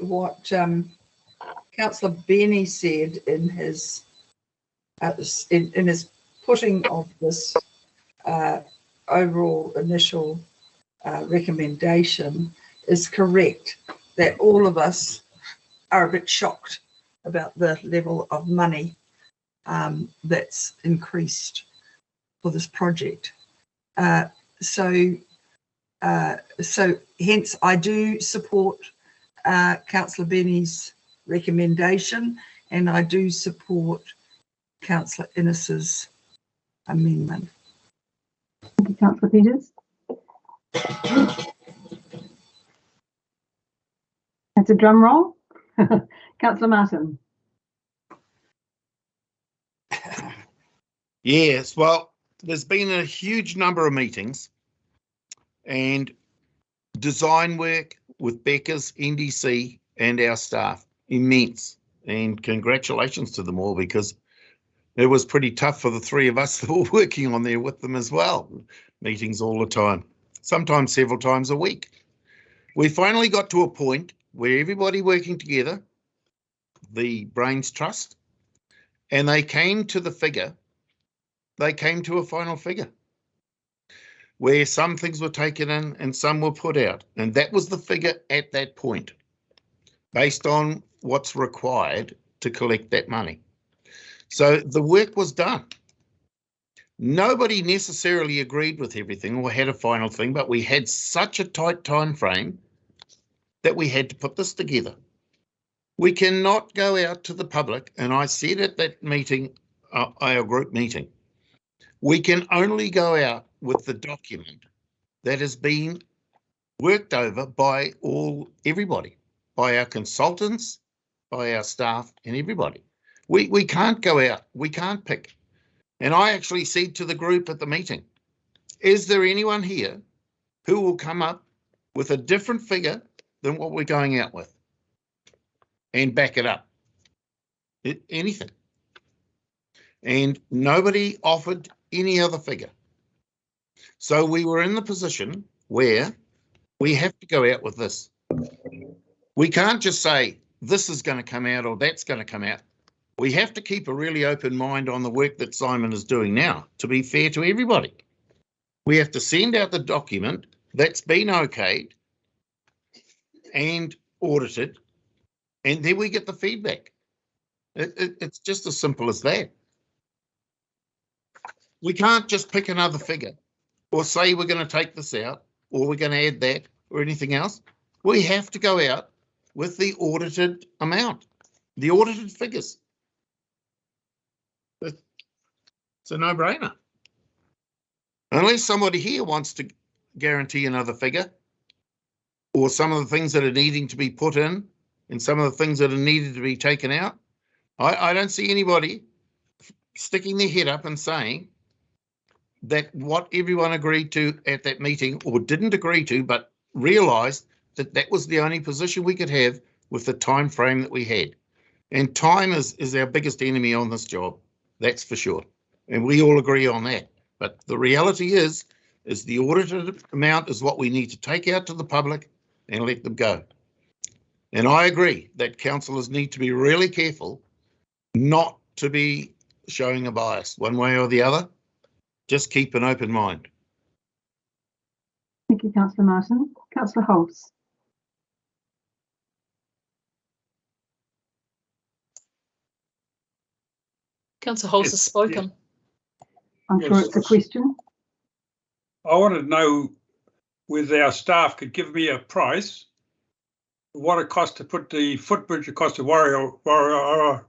what Councillor Benny said in his putting of this overall initial recommendation is correct, that all of us are a bit shocked about the level of money that's increased for this project. So hence I do support Councillor Benny's recommendation, and I do support Councillor Innes's amendment. Thank you, Councillor Peters. That's a drum roll. Councillor Martin. Yes, well, there's been a huge number of meetings and design work with Becker's, NDC and our staff. Immense. And congratulations to them all, because it was pretty tough for the three of us that were working on there with them as well. Meetings all the time, sometimes several times a week. We finally got to a point where everybody working together, the Brains Trust, and they came to the figure, they came to a final figure where some things were taken in and some were put out. And that was the figure at that point, based on what's required to collect that money. So the work was done. Nobody necessarily agreed with everything or had a final thing, but we had such a tight time frame that we had to put this together. We cannot go out to the public, and I said at that meeting, our group meeting, we can only go out with the document that has been worked over by everybody, by our consultants, by our staff and everybody. We can't go out, we can't pick. And I actually said to the group at the meeting, is there anyone here who will come up with a different figure than what we're going out with and back it up? Anything. And nobody offered any other figure. So we were in the position where we have to go out with this. We can't just say this is going to come out or that's going to come out. We have to keep a really open mind on the work that Simon is doing now, to be fair to everybody. We have to send out the document that's been okayed and audited, and then we get the feedback. It's just as simple as that. We can't just pick another figure or say we're going to take this out or we're going to add that or anything else. We have to go out with the audited amount, the audited figures. It's a no-brainer. Unless somebody here wants to guarantee another figure, or some of the things that are needing to be put in and some of the things that are needed to be taken out, I don't see anybody sticking their head up and saying that what everyone agreed to at that meeting, or didn't agree to, but realised that that was the only position we could have with the time frame that we had. And time is our biggest enemy on this job, that's for sure. And we all agree on that. But the reality is the audited amount is what we need to take out to the public and let them go. And I agree that councillors need to be really careful not to be showing a bias one way or the other. Just keep an open mind. Thank you, Councillor Martin. Councillor Holtz. Councillor Holtz has spoken. I'm sure it's a question. I wanted to know whether our staff could give me a price, what it costs to put the footbridge across the Whangarei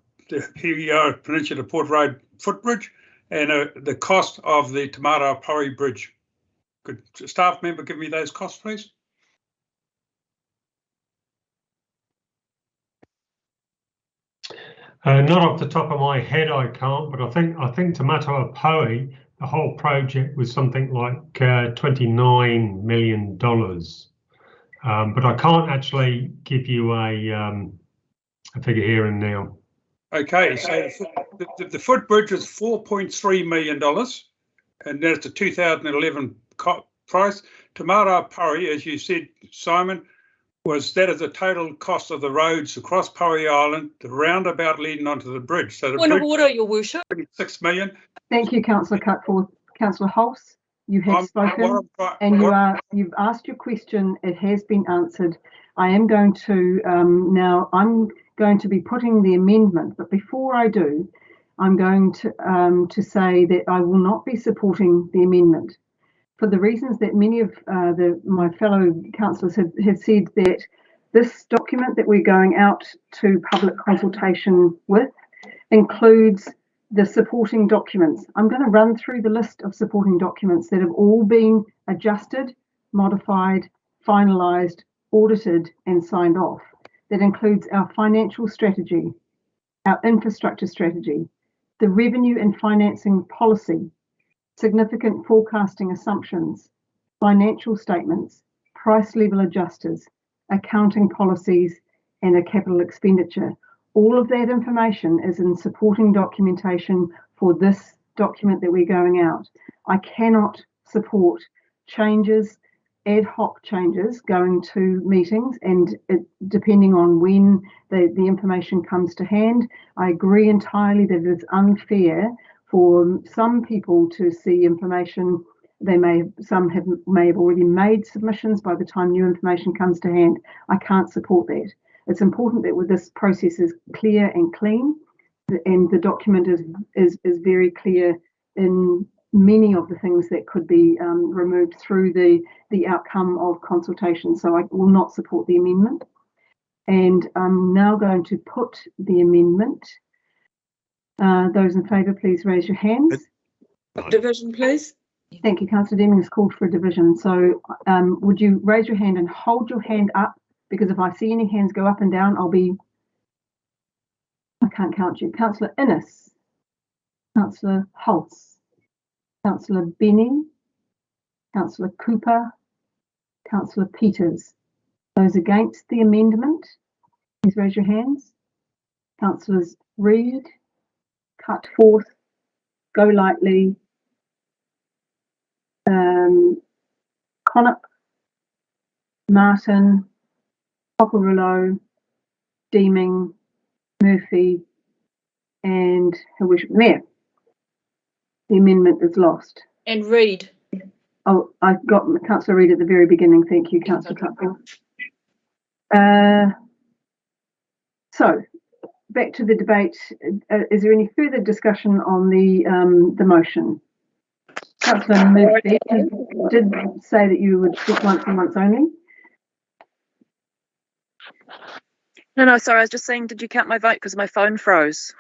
Peninsula Port Road footbridge, and the cost of the Te Maraopori Bridge. Could a staff member give me those costs, please? Not off the top of my head, I can't, but I think Te Maraopori, the whole project was something like $29 million. But I can't actually give you a figure here and now. Okay, so the footbridge was $4.3 million, and that's a 2011 price. Te Maraopori, as you said, Simon, that is the total cost of the roads across Pori Island, the roundabout leading onto the bridge. So the Point bridge, of order, Your Worship. $6 million. Thank you, Councillor Cutforth. Councillor Holtz, you have spoken and you've asked your question. It has been answered. I am going to now. I'm going to be putting the amendment, but before I do, I'm going to say that I will not be supporting the amendment for the reasons that many of my fellow councillors have said, that this document that we're going out to public consultation with includes the supporting documents. I'm going to run through the list of supporting documents that have all been adjusted, modified, finalised, audited and signed off. That includes our financial strategy, our infrastructure strategy, the revenue and financing policy, significant forecasting assumptions, financial statements, price level adjusters, accounting policies and a capital expenditure. All of that information is in supporting documentation for this document that we're going out. I cannot support changes, ad hoc changes going to meetings, and depending on when the information comes to hand. I agree entirely that it is unfair for some people to see information. Some may have already made submissions by the time new information comes to hand. I can't support that. It's important that this process is clear and clean, and the document is very clear in many of the things that could be removed through the outcome of consultation. So I will not support the amendment. And I'm now going to put the amendment. Those in favour, please raise your hands. Division, please. Thank you. Councillor Deming has called for a division. So would you raise your hand and hold your hand up? Because if I see any hands go up and down, I can't count you. Councillor Innes, Councillor Hulse, Councillor Benny, Councillor Cooper, Councillor Peters. Those against the amendment, please raise your hands. Councillors Reid, Cutforth, Golightly, Connop, Martin, Pokerillo, Deeming, Murphy, and Her Worship the Mayor. The amendment is lost. And Reid. Oh, I got Councillor Reid at the very beginning. Thank you, Councillor Cutforth. So, back to the debate. Is there any further discussion on the motion? Councillor Murphy did say that you would speak once and once only. No, sorry, I was just saying, did you count my vote because my phone froze?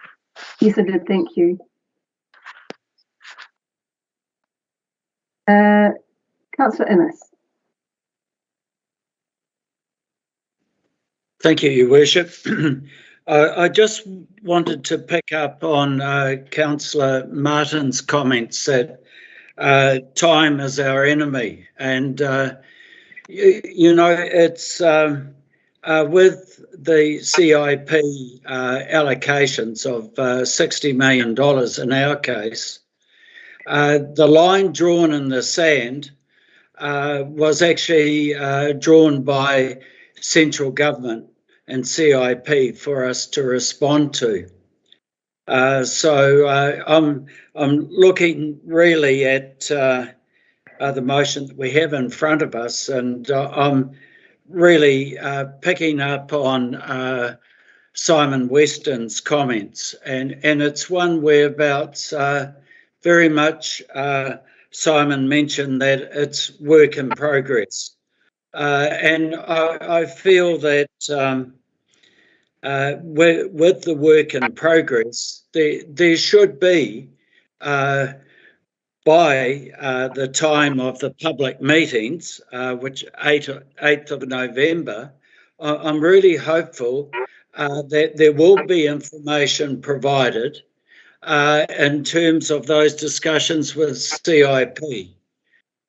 Yes, I did. Thank you. Councillor Innes. Thank you, Your Worship. I just wanted to pick up on Councillor Martin's comments that time is our enemy. And, you know, it's with the CIP allocations of $60 million in our case, the line drawn in the sand was actually drawn by central government and CIP for us to respond to. So I'm looking really at the motion that we have in front of us, and I'm really picking up on Simon Weston's comments, and it's one whereabouts very much Simon mentioned that it's work in progress. And I feel that with the work in progress, there should be, by the time of the public meetings, which 8th of November, I'm really hopeful that there will be information provided in terms of those discussions with CIP.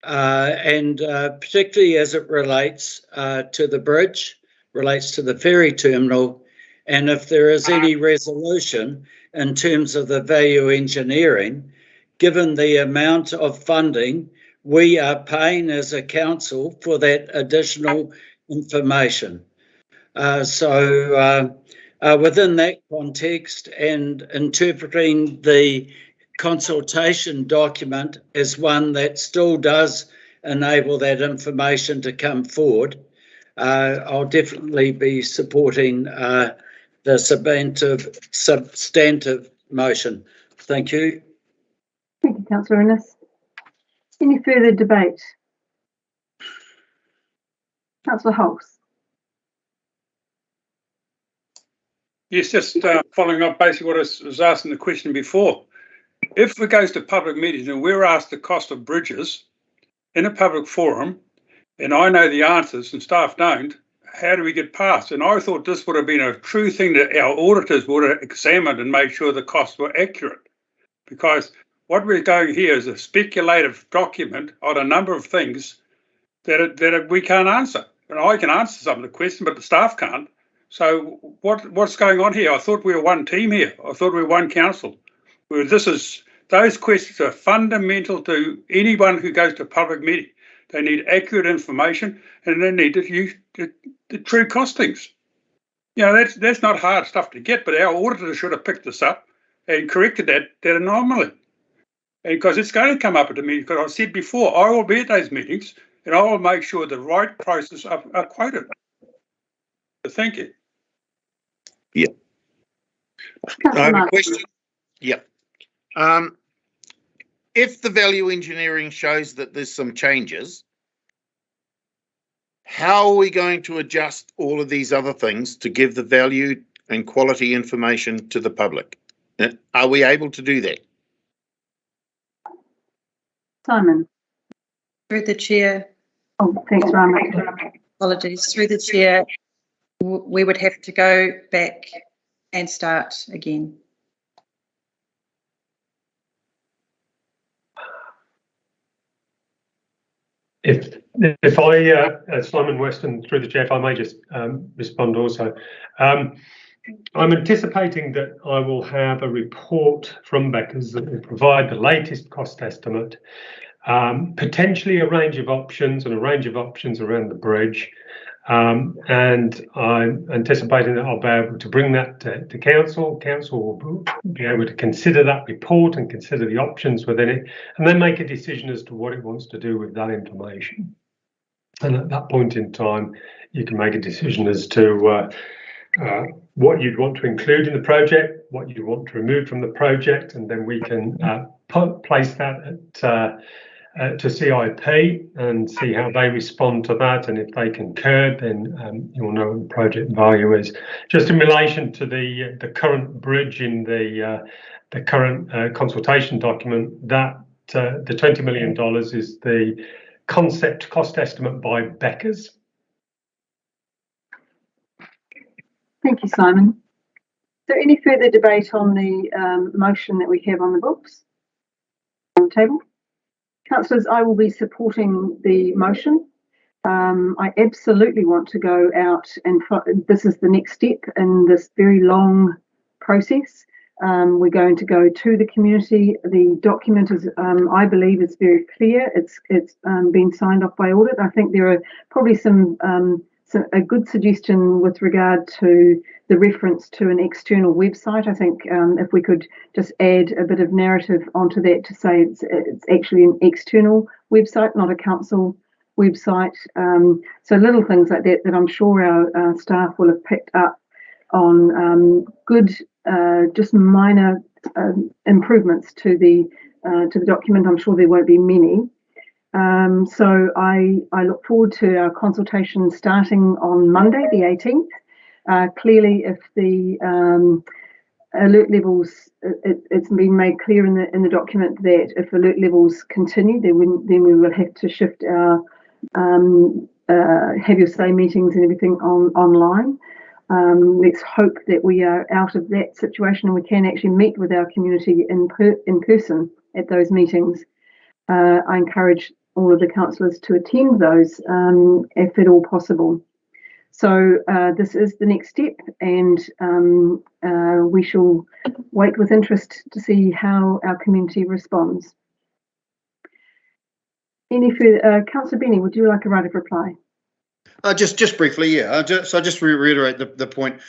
And particularly as it relates to the bridge, relates to the ferry terminal, and if there is any resolution in terms of the value engineering, given the amount of funding we are paying as a council for that additional information. So within that context, and interpreting the consultation document as one that still does enable that information to come forward, I'll definitely be supporting the substantive motion. Thank you. Thank you, Councillor Innes. Any further debate? Councillor Hulse. Yes, just following up basically what I was asking the question before. If it goes to public meetings and we're asked the cost of bridges in a public forum, and I know the answers and staff don't, how do we get past? And I thought this would have been a true thing that our auditors would have examined and made sure the costs were accurate. Because what we're going here is a speculative document on a number of things that we can't answer. And I can answer some of the questions, but the staff can't. So what's going on here? I thought we were one team here. I thought we were one council. Those questions are fundamental to anyone who goes to a public meeting. They need accurate information and they need to use the true costings. You know, that's not hard stuff to get, but our auditor should have picked this up and corrected that anomaly. And because it's going to come up at the meeting, because I said before, I will be at those meetings and I will make sure the right prices are quoted. So thank you. Yeah. I have a question. Yeah. If the value engineering shows that there's some changes, how are we going to adjust all of these other things to give the value and quality information to the public? Are we able to do that? Simon. Through the chair. Oh, thanks, Rama. Apologies. Through the chair, we would have to go back and start again. If I, Simon Weston, through the chair, if I may just respond also. I'm anticipating that I will have a report from Beckers that will provide the latest cost estimate, potentially a range of options around the bridge. And I'm anticipating that I'll be able to bring that to council. Council will be able to consider that report and consider the options within it, and then make a decision as to what it wants to do with that information. And at that point in time, you can make a decision as to what you'd want to include in the project, what you want to remove from the project, and then we can place that at to CIP and see how they respond to that, and if they concur, then you'll know what the project value is. Just in relation to the current bridge in the current consultation document, that the $20 million is the concept cost estimate by Beckers. Thank you, Simon. Is there any further debate on the motion that we have on the books, on the table? Councillors, I will be supporting the motion. I absolutely want to go out and this is the next step in this very long process. We're going to go to the community. The document is, I believe, is very clear. It's been signed off by audit. I think there are probably a good suggestion with regard to the reference to an external website. I think if we could just add a bit of narrative onto that to say it's actually an external website, not a council website. So little things like that I'm sure our staff will have picked up on good, just minor improvements to the document. I'm sure there won't be many. So I look forward to our consultation starting on Monday, the 18th. Clearly, if the alert levels, it's been made clear in the document that if alert levels continue, then we will have to shift our have your say meetings and everything online. Let's hope that we are out of that situation and we can actually meet with our community in person at those meetings. I encourage all of the councillors to attend those if at all possible. So this is the next step, and we shall wait with interest to see how our community responds. Any further, Councillor Benny, would you like a right of reply? Just briefly, yeah. So just to reiterate the point.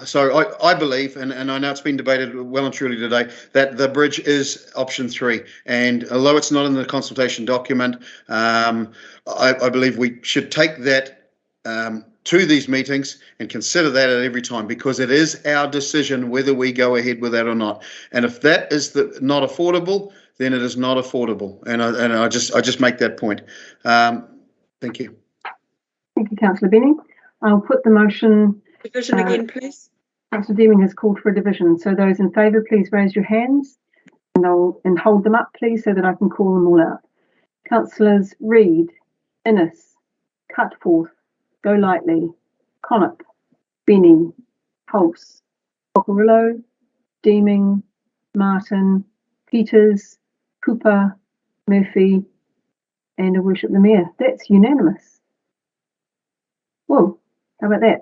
So I believe, and I know it's been debated well and truly today, that the bridge is option 3. And although it's not in the consultation document, I believe we should take that to these meetings and consider that at every time, because it is our decision whether we go ahead with that or not. And if that is not affordable, then it is not affordable. And I just make that point. Thank you. Thank you, Councillor Benny. I'll put the motion. Division again, please. Councillor Deeming has called for a division. So those in favour, please raise your hands and hold them up, please, so that I can call them all out. Councillors Reid, Innes, Cutforth, Go Lightly, Connop, Benny, Pulse, Okorillo, Deeming, Martin, Peters, Cooper, Murphy, and a worship the Mayor. That's unanimous. Whoa, how about that?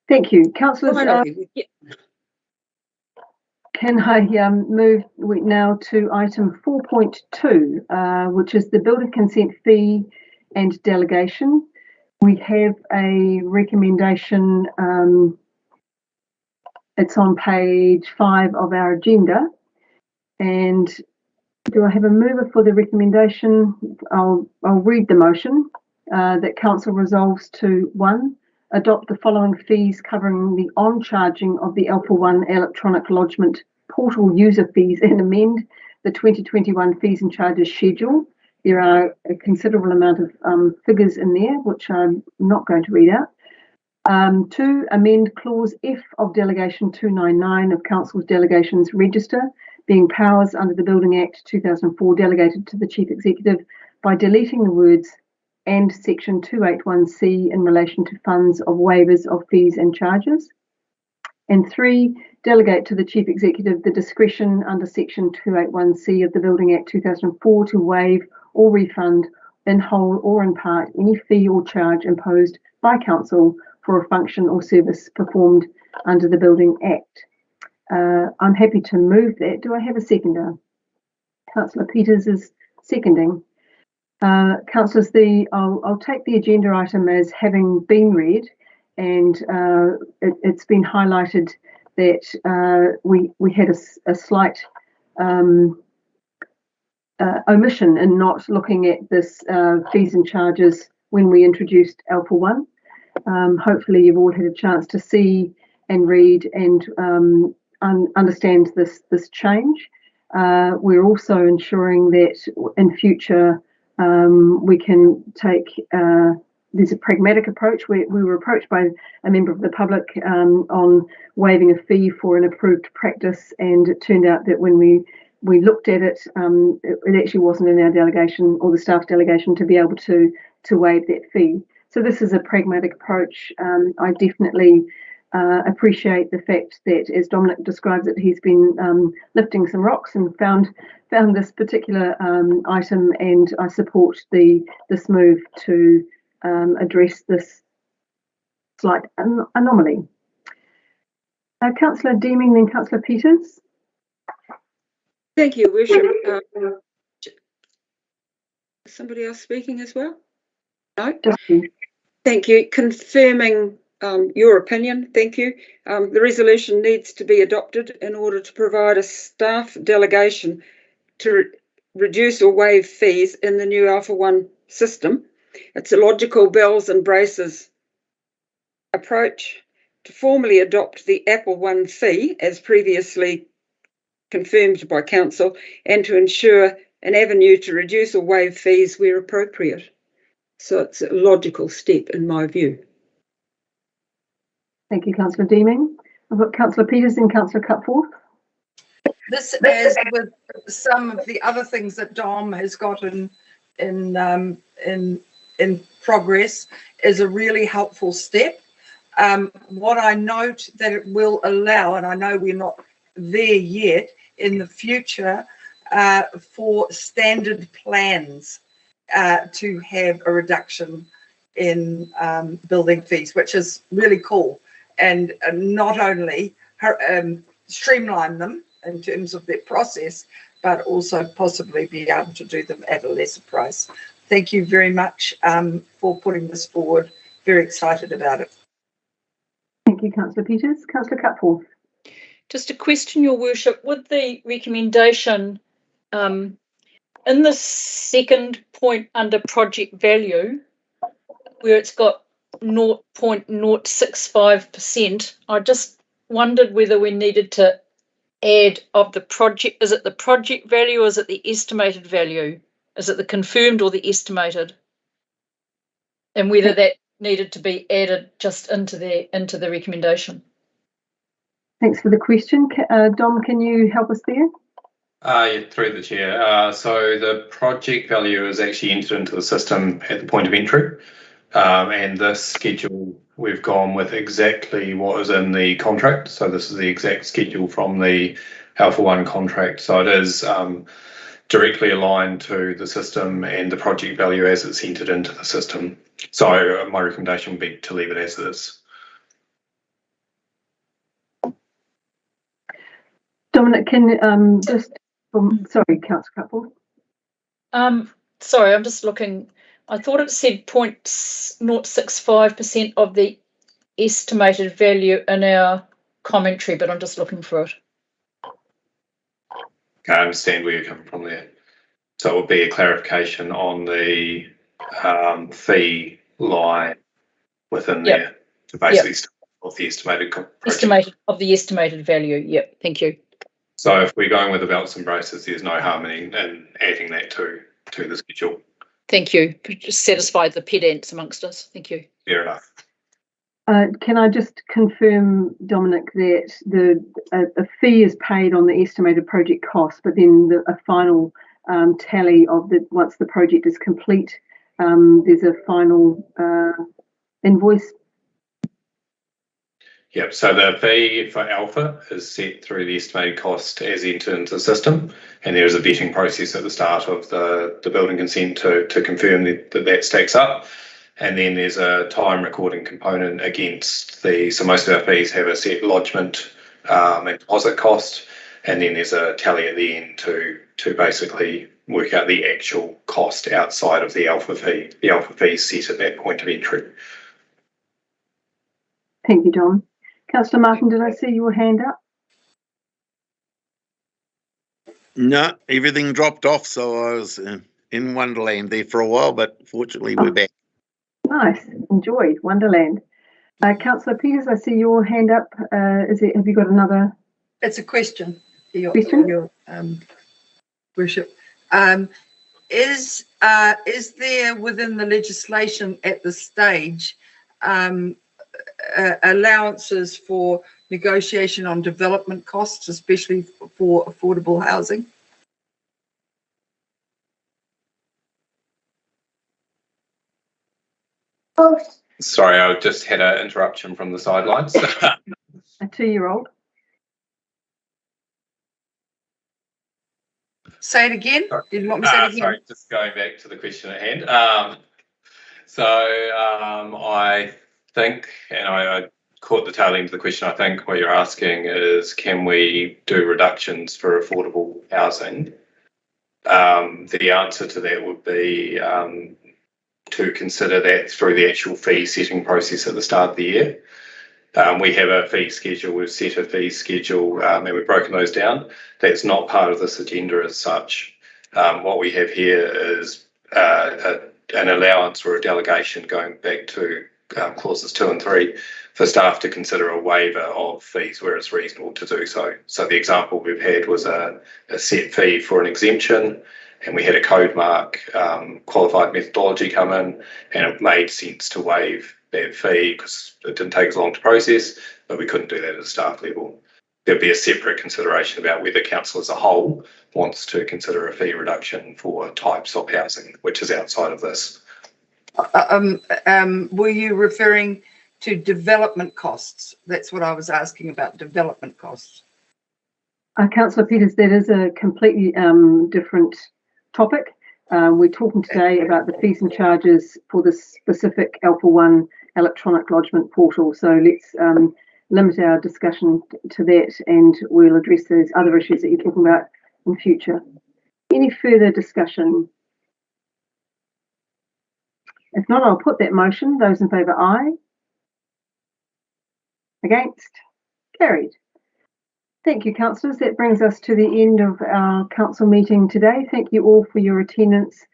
Thank you. Councillors, Finally, can I move now to item 4.2, which is the building consent fee and delegation. We have a recommendation, it's on page 5 of our agenda. And do I have a mover for the recommendation? I'll read the motion that Council resolves to 1, adopt the following fees covering the on-charging of the Alpha 1 electronic lodgement portal user fees and amend the 2021 fees and charges schedule. There are a considerable amount of figures in there, which I'm not going to read out. 2, amend clause F of delegation 299 of Council's delegations register, being powers under the Building Act 2004 delegated to the Chief Executive by deleting the words and section 281C in relation to funds of waivers of fees and charges. And 3, delegate to the Chief Executive the discretion under section 281C of the Building Act 2004 to waive or refund in whole or in part any fee or charge imposed by Council for a function or service performed under the Building Act. I'm happy to move that. Do I have a seconder? Councillor Peters is seconding. Councillors, I'll take the agenda item as having been read, and it's been highlighted that we had a slight omission in not looking at this fees and charges when we introduced Alpha 1. Hopefully you've all had a chance to see and read and understand this change. We're also ensuring that in future we can take there's a pragmatic approach. We were approached by a member of the public on waiving a fee for an approved practice, and it turned out that when we looked at it, it actually wasn't in our delegation or the staff delegation to be able to waive that fee. So this is a pragmatic approach. I definitely appreciate the fact that, as Dominic describes it, he's been lifting some rocks and found this particular item, and I support this move to address this slight anomaly. Councillor Deeming, then Councillor Peters. thank you, Worship. Somebody else speaking as well? No? Just you. Thank you. Confirming your opinion, thank you. The resolution needs to be adopted in order to provide a staff delegation to reduce or waive fees in the new Alpha 1 system. It's a logical bells and braces approach to formally adopt the Alpha 1 fee as previously confirmed by Council, and to ensure an avenue to reduce or waive fees where appropriate. So it's a logical step in my view. Thank you, Councillor Deeming. I've got Councillor Peters and Councillor Cutforth. This, as with some of the other things that Dom has got in progress, is a really helpful step. What I note that it will allow, and I know we're not there yet, in the future for standard plans to have a reduction in building fees, which is really cool, and not only streamline them in terms of their process, but also possibly be able to do them at a lesser price. Thank you very much for putting this forward. Very excited about it. Thank you, Councillor Peters. Councillor Cutforth. Just a question, Your Worship, with the recommendation in the second point under project value, where it's got 0.065%, I just wondered whether we needed to add of the project. Is it the project value or is it the estimated value? Is it the confirmed or the estimated? And whether that needed to be added just into the recommendation. Thanks for the question. Dom, can you help us there? Yeah, through the chair. So the project value is actually entered into the system at the point of entry. And this schedule, we've gone with exactly what is in the contract. So this is the exact schedule from the Alpha 1 contract. So it is directly aligned to the system and the project value as it's entered into the system. So my recommendation would be to leave it as is. Dominic, can sorry, Councillor Cutboard. Sorry, I'm just looking. I thought it said 0.065% of the estimated value in our commentary, but I'm just looking for it. I understand where you're coming from there. So it would be a clarification on the fee line within there to basically start off the estimated of the estimated value. Yep, thank you. So if we're going with the belts and braces, there's no harm in adding that to the schedule. Thank you. Just satisfied the pedants amongst us. Thank you. Fair enough. Can I just confirm, Dominic, that a fee is paid on the estimated project cost, but then a final tally of once the project is complete, there's a final invoice? Yep, so the fee for Alpha is set through the estimated cost as entered into the system, and there is a vetting process at the start of the building consent to confirm that stacks up. And then there's a time recording component against so most of our fees have a set lodgement and deposit cost, and then there's a tally at the end to basically work out the actual cost outside of the Alpha fee. The Alpha fee is set at that point of entry. Thank you, Dom. Councillor Martin, did I see your hand up? No, everything dropped off, so I was in Wonderland there for a while, but fortunately we're back. Nice, enjoy Wonderland. Councillor Peters, I see your hand up. Have you got another? It's a question. Your worship. Is there within the legislation at this stage allowances for negotiation on development costs, especially for affordable housing? Sorry, I just had an interruption from the sidelines. A 2-year-old. Say it again. Did you want me to say it again? Sorry, just going back to the question at hand. I think, and I caught the tail end of the question, I think what you're asking is, can we do reductions for affordable housing? The answer to that would be to consider that through the actual fee setting process at the start of the year. We have a fee schedule, we've set a fee schedule, and we've broken those down. That's not part of this agenda as such. What we have here is an allowance or a delegation going back to clauses 2 and 3 for staff to consider a waiver of fees where it's reasonable to do so. So the example we've had was a set fee for an exemption, and we had a code mark qualified methodology come in, and it made sense to waive that fee because it didn't take as long to process, but we couldn't do that at a staff level. There'd be a separate consideration about whether council as a whole wants to consider a fee reduction for types of housing, which is outside of this. Were you referring to development costs? That's what I was asking about, development costs. Councillor Peters, that is a completely different topic. We're talking today about the fees and charges for the specific Alpha 1 electronic lodgement portal. So let's limit our discussion to that, and we'll address those other issues that you're talking about in future. Any further discussion? If not, I'll put that motion. Those in favour, aye. Against? Carried. Thank you, councillors. That brings us to the end of our council meeting today. Thank you all for your attendance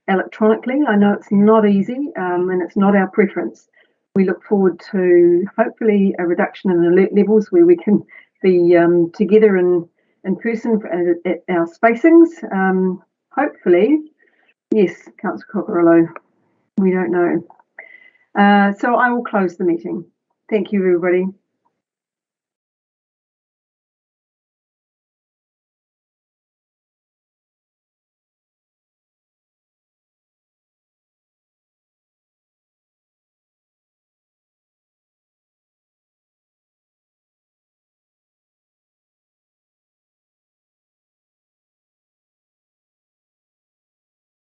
electronically. I know it's not easy and it's not our preference. We look forward to hopefully a reduction in alert levels where we can be together in person at our spacings. Hopefully, yes, Councillor Cockerello, we don't know. So I will close the meeting. Thank you, everybody.